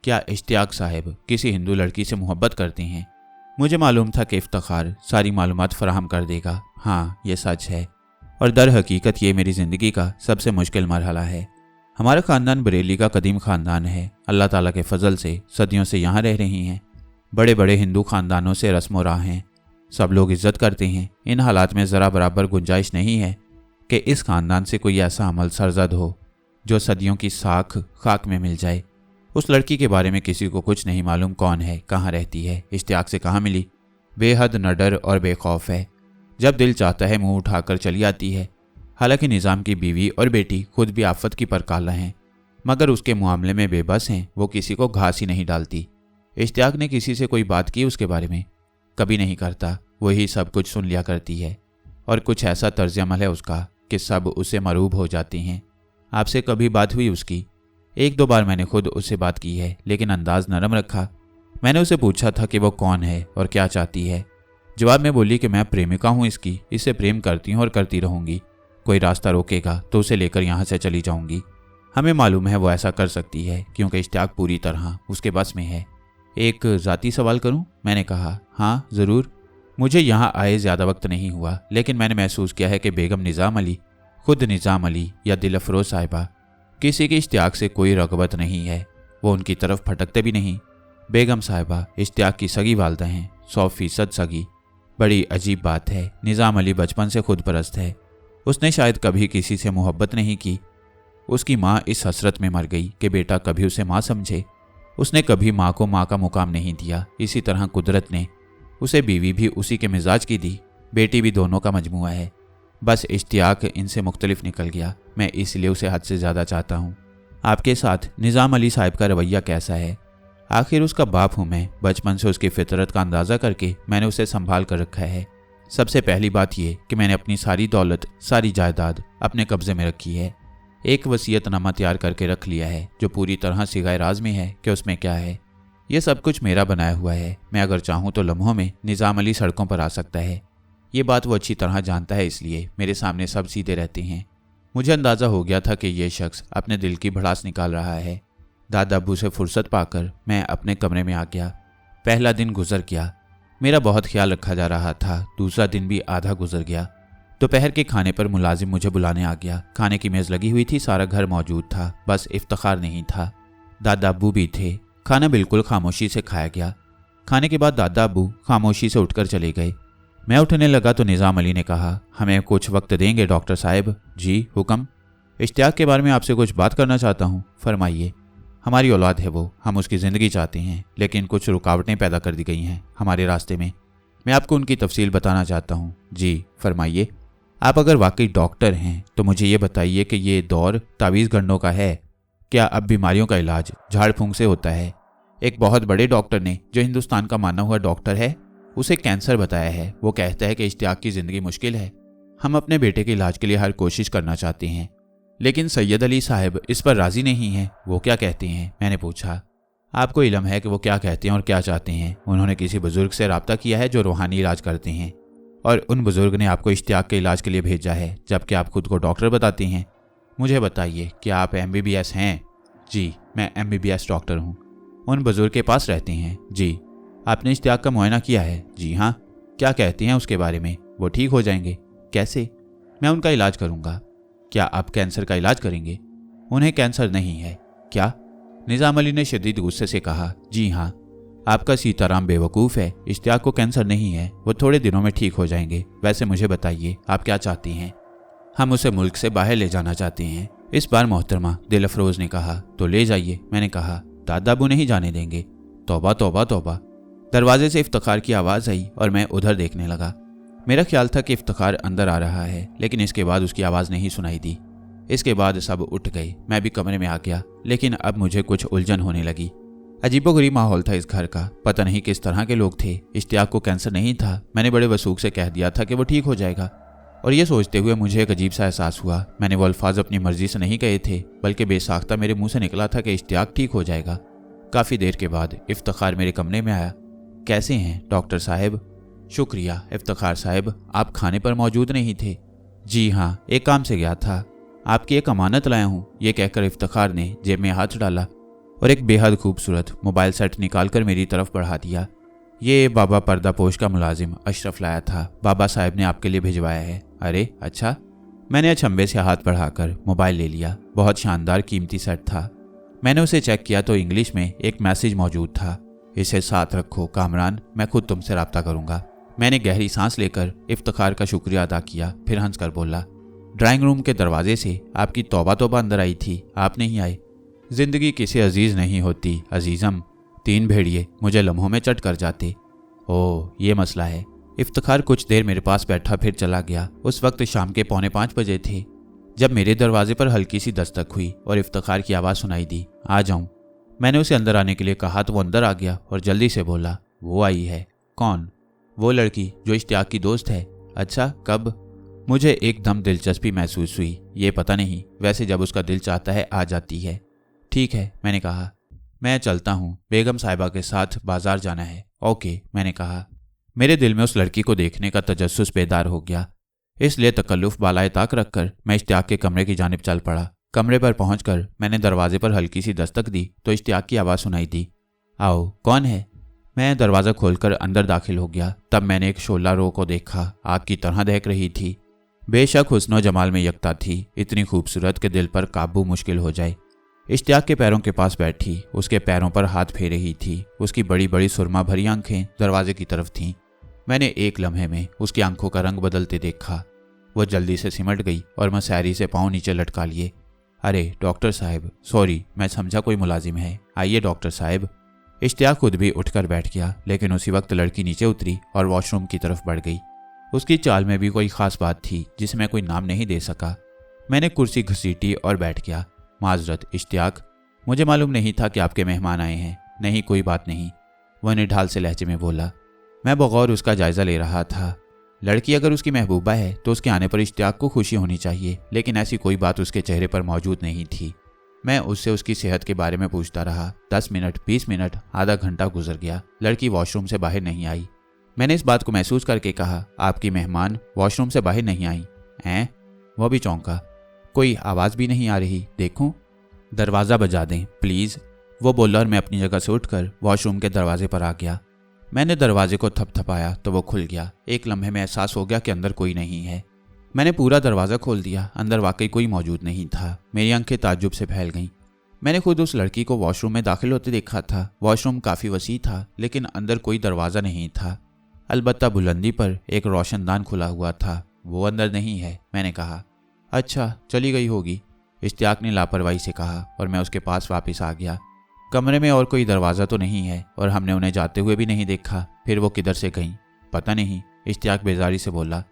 क्या इश्तियाक साहब किसी हिंदू लड़की से मोहब्बत करते हैं? मुझे मालूम था कि इफ्तिखार सारी मालूमात फराहम कर देगा। हाँ, ये सच है और दर हकीकत ये मेरी ज़िंदगी का सबसे मुश्किल मरहला है। हमारा ख़ानदान बरेली का कदीम ख़ानदान है। अल्लाह ताला के फजल से सदियों से यहाँ रह रही हैं। बड़े बड़े हिंदू ख़ानदानों से रस्म राह हैं, सब लोग इज्जत करते हैं। इन हालात में ज़रा बराबर गुंजाइश नहीं है कि इस ख़ानदान से कोई ऐसा अमल सरजद हो जो सदियों की साख खाक में मिल जाए। उस लड़की के बारे में किसी को कुछ नहीं मालूम, कौन है, कहाँ रहती है, इश्तियाक से कहाँ मिली। बेहद नडर और बेखौफ है, जब दिल चाहता है मुंह उठाकर चली आती है। हालांकि निज़ाम की बीवी और बेटी खुद भी आफत की परकाला हैं, मगर उसके मामले में बेबस हैं, वो किसी को घास ही नहीं डालती। इश्तियाक ने किसी से कोई बात की उसके बारे में? कभी नहीं करता, वही सब कुछ सुन लिया करती है और कुछ ऐसा तर्ज अमल है उसका कि सब उससे मरूब हो जाती हैं। आपसे कभी बात हुई उसकी? 1-2 बार मैंने खुद उससे बात की है, लेकिन अंदाज नरम रखा। मैंने उसे पूछा था कि वो कौन है और क्या चाहती है। जवाब में बोली कि मैं प्रेमिका हूँ इसकी, इससे प्रेम करती हूँ और करती रहूँगी। कोई रास्ता रोकेगा तो उसे लेकर यहाँ से चली जाऊँगी। हमें मालूम है वो ऐसा कर सकती है क्योंकि इश्तियाक पूरी तरह उसके बस में है। एक ज़ाती सवाल करूं? मैंने कहा। हाँ ज़रूर। मुझे यहाँ आए ज़्यादा वक्त नहीं हुआ, लेकिन मैंने महसूस किया है कि बेगम निज़ाम अली, खुद निज़ाम अली या दिल अफरोज साहिबा, किसी की इश्तियाक से कोई रग़बत नहीं है। वो उनकी तरफ फटकते भी नहीं। बेगम साहिबा इश्तियाक की सगी वालदा हैं, 100% सगी। बड़ी अजीब बात है, निज़ाम अली बचपन से खुद परस्त है। उसने शायद कभी किसी से मोहब्बत नहीं की। उसकी माँ इस हसरत में मर गई कि बेटा कभी उसे माँ समझे। उसने कभी माँ को माँ का मुकाम नहीं दिया। इसी तरह कुदरत ने उसे बीवी भी उसी के मिजाज की दी, बेटी भी दोनों का मजमुआ है। बस इश्तियाक इनसे मुख्तलिफ निकल गया। मैं इसलिए उसे हद से ज़्यादा चाहता हूँ। आपके साथ निज़ाम अली साहब का रवैया कैसा है? आखिर उसका बाप हूँ मैं। बचपन से उसकी फितरत का अंदाज़ा करके मैंने उसे संभाल कर रखा है। सबसे पहली बात यह कि मैंने अपनी सारी दौलत, सारी जायदाद अपने कब्ज़े में रखी है। एक वसीयतनामा तैयार करके रख लिया है जो पूरी तरह सिगाए राज में है कि उसमें क्या है। यह सब कुछ मेरा बनाया हुआ है। मैं अगर चाहूँ तो लम्हों में निज़ाम अली सड़कों पर आ सकता है। ये बात वो अच्छी तरह जानता है, इसलिए मेरे सामने सब सीधे रहते हैं। मुझे अंदाज़ा हो गया था कि यह शख्स अपने दिल की भड़ास निकाल रहा है। दादा अब्बू से फुर्सत पाकर मैं अपने कमरे में आ गया। पहला दिन गुजर गया। मेरा बहुत ख्याल रखा जा रहा था। दूसरा दिन भी आधा गुजर गया। दोपहर के खाने पर मुलाजिम मुझे बुलाने आ गया। खाने की मेज़ लगी हुई थी, सारा घर मौजूद था, बस इफ्तिखार नहीं था। दादा अब्बू भी थे। खाना बिल्कुल खामोशी से खाया गया। खाने के बाद दादा अब्बू खामोशी से उठकर चले गए। मैं उठने लगा तो निज़ाम अली ने कहा, हमें कुछ वक्त देंगे डॉक्टर साहब? जी हुक्म। इश्तियाक के बारे में आपसे कुछ बात करना चाहता हूँ। फरमाइए। हमारी औलाद है वो, हम उसकी ज़िंदगी चाहते हैं, लेकिन कुछ रुकावटें पैदा कर दी गई हैं हमारे रास्ते में। मैं आपको उनकी तफसील बताना चाहता हूँ। जी फरमाइए। आप अगर वाकई डॉक्टर हैं तो मुझे ये बताइए कि ये दौर तावीज़ गढ़ने का है? क्या अब बीमारियों का इलाज झाड़ फूंक से होता है? एक बहुत बड़े डॉक्टर ने, जो हिंदुस्तान का माना हुआ डॉक्टर है, उसे कैंसर बताया है। वो कहता है कि इश्तियाक की ज़िंदगी मुश्किल है। हम अपने बेटे के इलाज के लिए हर कोशिश करना चाहते हैं, लेकिन सैयद अली साहब इस पर राज़ी नहीं हैं। वो क्या कहते हैं? मैंने पूछा। आपको इल्म है कि वो क्या कहते हैं और क्या चाहते हैं? उन्होंने किसी बुजुर्ग से रब्ता किया है जो रूहानी इलाज करते हैं, और उन बुजुर्ग ने आपको इश्तियाक के इलाज के लिए भेजा है, जबकि आप खुद को डॉक्टर बताते हैं। मुझे बताइए, क्या आप MBBS हैं? जी मैं MBBS डॉक्टर हूँ। उन बुजुर्ग के पास रहते हैं? जी। आपने इश्तियाक का मुआयना किया है? जी हाँ। क्या कहते हैं उसके बारे में? वो ठीक हो जाएंगे। कैसे? मैं उनका इलाज करूँगा। क्या आप कैंसर का इलाज करेंगे? उन्हें कैंसर नहीं है। क्या? निज़ाम अली ने शदीद गुस्से से कहा। जी हाँ। आपका सीताराम बेवकूफ़ है। इश्तियाक को कैंसर नहीं है, वो थोड़े दिनों में ठीक हो जाएंगे। वैसे मुझे बताइए, आप क्या चाहती हैं? हम उसे मुल्क से बाहर ले जाना चाहते हैं। इस बार मोहतरमा, दिल अफरोज ने कहा। तो ले जाइए। मैंने कहा। दादा अबू नहीं जाने देंगे। तौबा तौबा तौबा। दरवाजे से इफ्तिखार की आवाज़ आई और मैं उधर देखने लगा। मेरा ख्याल था कि इफ्तिखार अंदर आ रहा है, लेकिन इसके बाद उसकी आवाज़ नहीं सुनाई दी। इसके बाद सब उठ गए। मैं भी कमरे में आ गया, लेकिन अब मुझे कुछ उलझन होने लगी। अजीबोगरीब माहौल था इस घर का। पता नहीं किस तरह के लोग थे। इश्तियाक को कैंसर नहीं था। मैंने बड़े वसूख से कह दिया था कि वो ठीक हो जाएगा, और ये सोचते हुए मुझे एक अजीब सा एहसास हुआ। मैंने वो अल्फाज अपनी मर्जी से नहीं कहे थे, बल्कि बेसाख्ता मेरे मुंह से निकला था कि इश्तियाक ठीक हो जाएगा। काफ़ी देर के बाद इफ्तिखार मेरे कमरे में आया। कैसे हैं डॉक्टर साहब? शुक्रिया इफ्तिखार साहब, आप खाने पर मौजूद नहीं थे। जी हाँ, एक काम से गया था। आपकी एक अमानत लाया हूँ। ये कहकर इफ्तिखार ने जेब में हाथ डाला और एक बेहद खूबसूरत मोबाइल सेट निकालकर मेरी तरफ बढ़ा दिया। ये बाबा पर्दापोश का मुलाजिम अशरफ लाया था। बाबा साहब ने आपके लिए भिजवाया है। अरे अच्छा। मैंने अचंभे से हाथ बढ़ाकर मोबाइल ले लिया। बहुत शानदार कीमती सेट था। मैंने उसे चेक किया तो इंग्लिश में एक मैसेज मौजूद था। इसे साथ रखो कामरान, मैं खुद तुमसे रब्ता करूंगा। मैंने गहरी सांस लेकर इफ्तिखार का शुक्रिया अदा किया, फिर हंसकर बोला। ड्राइंग रूम के दरवाजे से आपकी तौबा तौबा अंदर आई थी, आप नहीं आए। जिंदगी किसी अजीज नहीं होती अजीजम। 3 भेड़िए मुझे लम्हों में चट कर जाते। ओह, ये मसला है। इफ्तिखार कुछ देर मेरे पास बैठा, फिर चला गया। उस वक्त शाम के 4:45 बजे थे। जब मेरे दरवाजे पर हल्की सी दस्तक हुई और इफ्तिखार की आवाज़ सुनाई दी, आ जाऊं। मैंने उसे अंदर आने के लिए कहा तो वो अंदर आ गया और जल्दी से बोला, वो आई है। कौन? वो लड़की जो इश्तियाक की दोस्त है। अच्छा, कब? मुझे एकदम दिलचस्पी महसूस हुई। ये पता नहीं, वैसे जब उसका दिल चाहता है आ जाती है। ठीक है, मैंने कहा, मैं चलता हूँ, बेगम साहिबा के साथ बाजार जाना है। ओके, मैंने कहा। मेरे दिल में उस लड़की को देखने का तजस्सुस बेदार हो गया, इसलिए तकल्लुफ बालाए ताक रखकर मैं इश्तियाक के कमरे की जानिब चल पड़ा। कमरे पर पहुंचकर मैंने दरवाजे पर हल्की सी दस्तक दी तो इश्तियाक की आवाज़ सुनाई दी, आओ। कौन है? मैं दरवाज़ा खोलकर अंदर दाखिल हो गया। तब मैंने एक शोला रो को देखा, आग की तरह दहक रही थी। बेशक हुस्न जमाल में यकता थी, इतनी खूबसूरत के दिल पर काबू मुश्किल हो जाए। इश्तियाक के पैरों के पास बैठी, उसके पैरों पर हाथ फेर रही थी। उसकी बड़ी बड़ी सुरमा भरी आंखें दरवाजे की तरफ थीं। मैंने एक लम्हे में उसकी आंखों का रंग बदलते देखा। वो जल्दी से सिमट गई और मसहरी से पाँव नीचे लटका लिए। अरे डॉक्टर साहब, सॉरी, मैं समझा कोई मुलाजिम है। आइए डॉक्टर साहब। इश्तियाक खुद भी उठकर बैठ गया, लेकिन उसी वक्त लड़की नीचे उतरी और वॉशरूम की तरफ बढ़ गई। उसकी चाल में भी कोई खास बात थी जिसे मैं कोई नाम नहीं दे सका। मैंने कुर्सी घसीटी और बैठ गया। माजरत इश्तियाक, मुझे मालूम नहीं था कि आपके मेहमान आए हैं। नहीं, कोई बात नहीं, वह निढाल से लहजे में बोला। मैं बगौर उसका जायजा ले रहा था। लड़की अगर उसकी महबूबा है तो उसके आने पर इश्तियाक को खुशी होनी चाहिए, लेकिन ऐसी कोई बात उसके चेहरे पर मौजूद नहीं थी। मैं उससे उसकी सेहत के बारे में पूछता रहा। 10 मिनट, 20 मिनट, आधा घंटा गुजर गया। लड़की वॉशरूम से बाहर नहीं आई। मैंने इस बात को महसूस करके कहा, आपकी मेहमान वॉशरूम से बाहर नहीं आई हैं? वह भी चौंका। कोई आवाज़ भी नहीं आ रही। देखूं? दरवाज़ा बजा दें प्लीज़, वो बोला और मैं अपनी जगह से उठकर वॉशरूम के दरवाजे पर आ गया। मैंने दरवाजे को थपथपाया तो वो खुल गया। एक लम्हे में एहसास हो गया कि अंदर कोई नहीं है। मैंने पूरा दरवाज़ा खोल दिया। अंदर वाकई कोई मौजूद नहीं था। मेरी आंखें ताज्जुब से फैल गईं। मैंने खुद उस लड़की को वॉशरूम में दाखिल होते देखा था। वॉशरूम काफ़ी वसी था, लेकिन अंदर कोई दरवाज़ा नहीं था। अलबत्ता बुलंदी पर एक रोशनदान खुला हुआ था। वो अंदर नहीं है, मैंने कहा। अच्छा, चली गई होगी, इश्तियाक ने लापरवाही से कहा और मैं उसके पास वापस आ गया। कमरे में और कोई दरवाज़ा तो नहीं है और हमने उन्हें जाते हुए भी नहीं देखा। फिर वो किधर से गईं? पता नहीं, इश्तियाक बेजारी से बोला।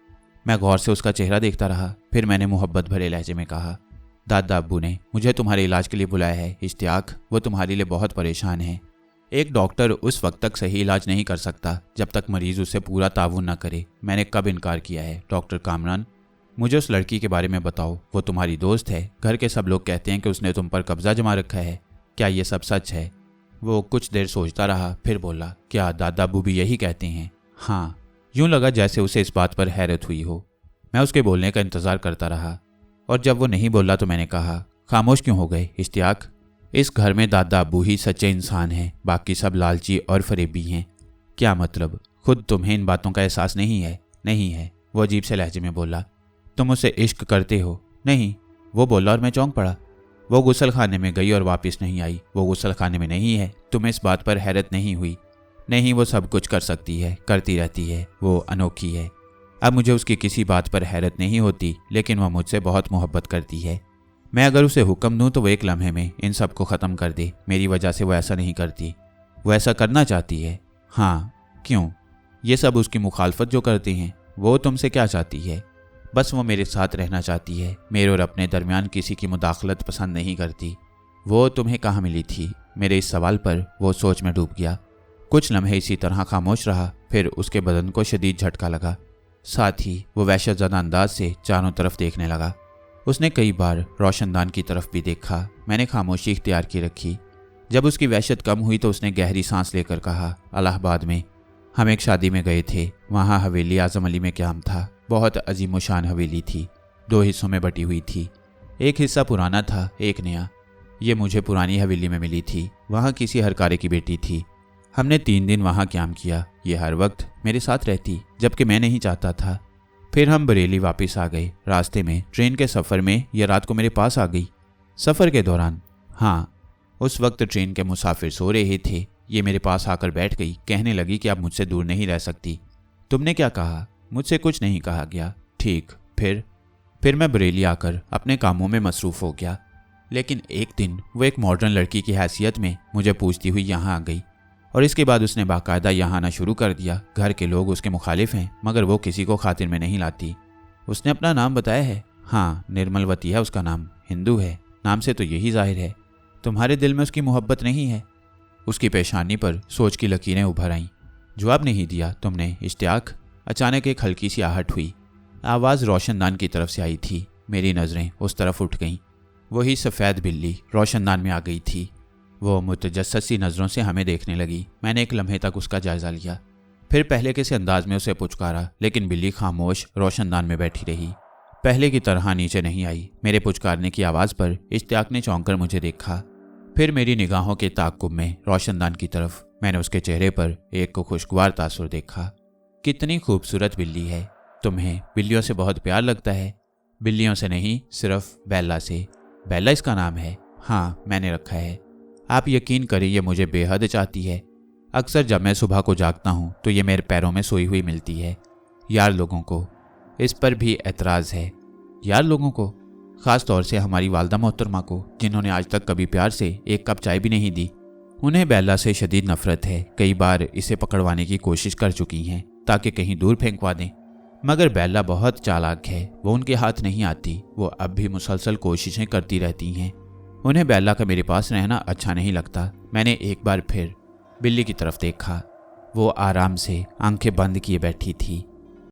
मैं गौर से उसका चेहरा देखता रहा। फिर मैंने मोहब्बत भरे लहजे में कहा, दादा अब्बू ने मुझे तुम्हारे इलाज के लिए बुलाया है इश्तियाक। वो तुम्हारे लिए बहुत परेशान है। एक डॉक्टर उस वक्त तक सही इलाज नहीं कर सकता जब तक मरीज उससे पूरा ताउन न करे। मैंने कब इनकार किया है? डॉक्टर कामरान, मुझे उस लड़की के बारे में बताओ। वो तुम्हारी दोस्त है। घर के सब लोग कहते हैं कि उसने तुम पर कब्जा जमा रखा है। क्या ये सब सच है? वो कुछ देर सोचता रहा, फिर बोला, क्या दादा अब्बू भी यही कहते हैं? हाँ। यूं लगा जैसे उसे इस बात पर हैरत हुई हो। मैं उसके बोलने का इंतजार करता रहा और जब वो नहीं बोला तो मैंने कहा, खामोश क्यों हो गए इश्तियाक? इस घर में दादा अब्बू ही सच्चे इंसान हैं, बाकी सब लालची और फरेबी हैं। क्या मतलब? खुद तुम्हें इन बातों का एहसास नहीं है? नहीं है, वो अजीब से लहजे में बोला। तुम उससे इश्क करते हो? नहीं, वो बोला और मैं चौंक पड़ा। वो गुसल खाने में गई और वापस नहीं आई। वो गुसल खाने में नहीं है। तुम्हें इस बात पर हैरत नहीं हुई? नहीं, वो सब कुछ कर सकती है, करती रहती है, वो अनोखी है। अब मुझे उसकी किसी बात पर हैरत नहीं होती, लेकिन वह मुझसे बहुत मोहब्बत करती है। मैं अगर उसे हुक्म दूं तो वो एक लम्हे में इन सब को ख़त्म कर दे। मेरी वजह से वो ऐसा नहीं करती। वो ऐसा करना चाहती है। हाँ, क्यों? ये सब उसकी मुखालफत जो करते हैं। वो तुमसे क्या चाहती है? बस वो मेरे साथ रहना चाहती है। मेरे और अपने दरमियान किसी की मुदाखलत पसंद नहीं करती। वो तुम्हें कहाँ मिली थी? मेरे इस सवाल पर वो सोच में डूब गया। कुछ लम्हे इसी तरह खामोश रहा। फिर उसके बदन को शदीद झटका लगा। साथ ही वो वहशतज़दा अंदाज से चारों तरफ देखने लगा। उसने कई बार रोशनदान की तरफ भी देखा। मैंने खामोशी इख्तियार की रखी। जब उसकी वहशत कम हुई तो उसने गहरी सांस लेकर कहा, इलाहाबाद में हम एक शादी में गए थे। वहाँ हवेली आज़म अली में क़याम था। बहुत अजीम शान हवेली थी। 2 हिस्सों में बटी हुई थी। एक हिस्सा पुराना था, एक नया। ये मुझे पुरानी हवेली में मिली थी। वहाँ किसी हरकारे की बेटी थी। हमने 3 दिन वहाँ क़याम किया। ये हर वक्त मेरे साथ रहती, जबकि मैं नहीं चाहता था। फिर हम बरेली वापस आ गए। रास्ते में ट्रेन के सफ़र में ये रात को मेरे पास आ गई। सफ़र के दौरान? हाँ। उस वक्त ट्रेन के मुसाफिर सो रहे थे। ये मेरे पास आकर बैठ गई। कहने लगी कि आप मुझसे दूर नहीं रह सकती। तुमने क्या कहा? मुझसे कुछ नहीं कहा गया। ठीक। फिर मैं बरेली आकर अपने कामों में मसरूफ़ हो गया। लेकिन एक दिन वो एक मॉडर्न लड़की की हैसियत में मुझे पूछती हुई यहाँ आ गई और इसके बाद उसने बाकायदा यहाँ आना शुरू कर दिया। घर के लोग उसके मुखालिफ हैं, मगर वो किसी को खातिर में नहीं लाती। उसने अपना नाम बताया है? हाँ, निर्मलवती है उसका नाम, हिंदू है, नाम से तो यही जाहिर है। तुम्हारे दिल में उसकी मोहब्बत नहीं है? उसकी पेशानी पर सोच की लकीरें उभर आईं। जवाब नहीं दिया तुमने इश्तियाक? अचानक एक हल्की सी आहट हुई। आवाज़ रोशनदान की तरफ से आई थी। मेरी नज़रें उस तरफ उठ गईं। वही सफ़ेद बिल्ली रोशनदान में आ गई थी। वो मुतजस्सस सी नज़रों से हमें देखने लगी। मैंने एक लम्हे तक उसका जायज़ा लिया, फिर पहले के से अंदाज में उसे पुचकारा, लेकिन बिल्ली खामोश रोशनदान में बैठी रही। पहले की तरह नीचे नहीं आई। मेरे पुचकारने की आवाज़ पर इश्तियाक ने चौंक कर मुझे देखा, फिर मेरी निगाहों के ताक़ुब में रोशनदान की तरफ। मैंने उसके चेहरे पर एक को खुशगवार तासुर देखा। कितनी खूबसूरत बिल्ली है। तुम्हें बिल्लियों से बहुत प्यार लगता है? बिल्लियों से नहीं, सिर्फ बेला से। बेला इसका नाम है? हाँ, मैंने रखा है। आप यकीन करें, ये मुझे बेहद चाहती है। अक्सर जब मैं सुबह को जागता हूँ तो ये मेरे पैरों में सोई हुई मिलती है। यार लोगों को इस पर भी एतराज़ है। यार लोगों को, ख़ास तौर से हमारी वालदा मोहतरमा को, जिन्होंने आज तक कभी प्यार से एक कप चाय भी नहीं दी। उन्हें बेला से शदीद नफरत है। कई बार इसे पकड़वाने की कोशिश कर चुकी हैं ताकि कहीं दूर फेंकवा दें, मगर बेला बहुत चालाक है। वो उनके हाथ नहीं आती। वो अब भी मुसलसल कोशिशें करती रहती हैं। उन्हें बेला का मेरे पास रहना अच्छा नहीं लगता। मैंने एक बार फिर बिल्ली की तरफ देखा। वो आराम से आंखें बंद किए बैठी थी।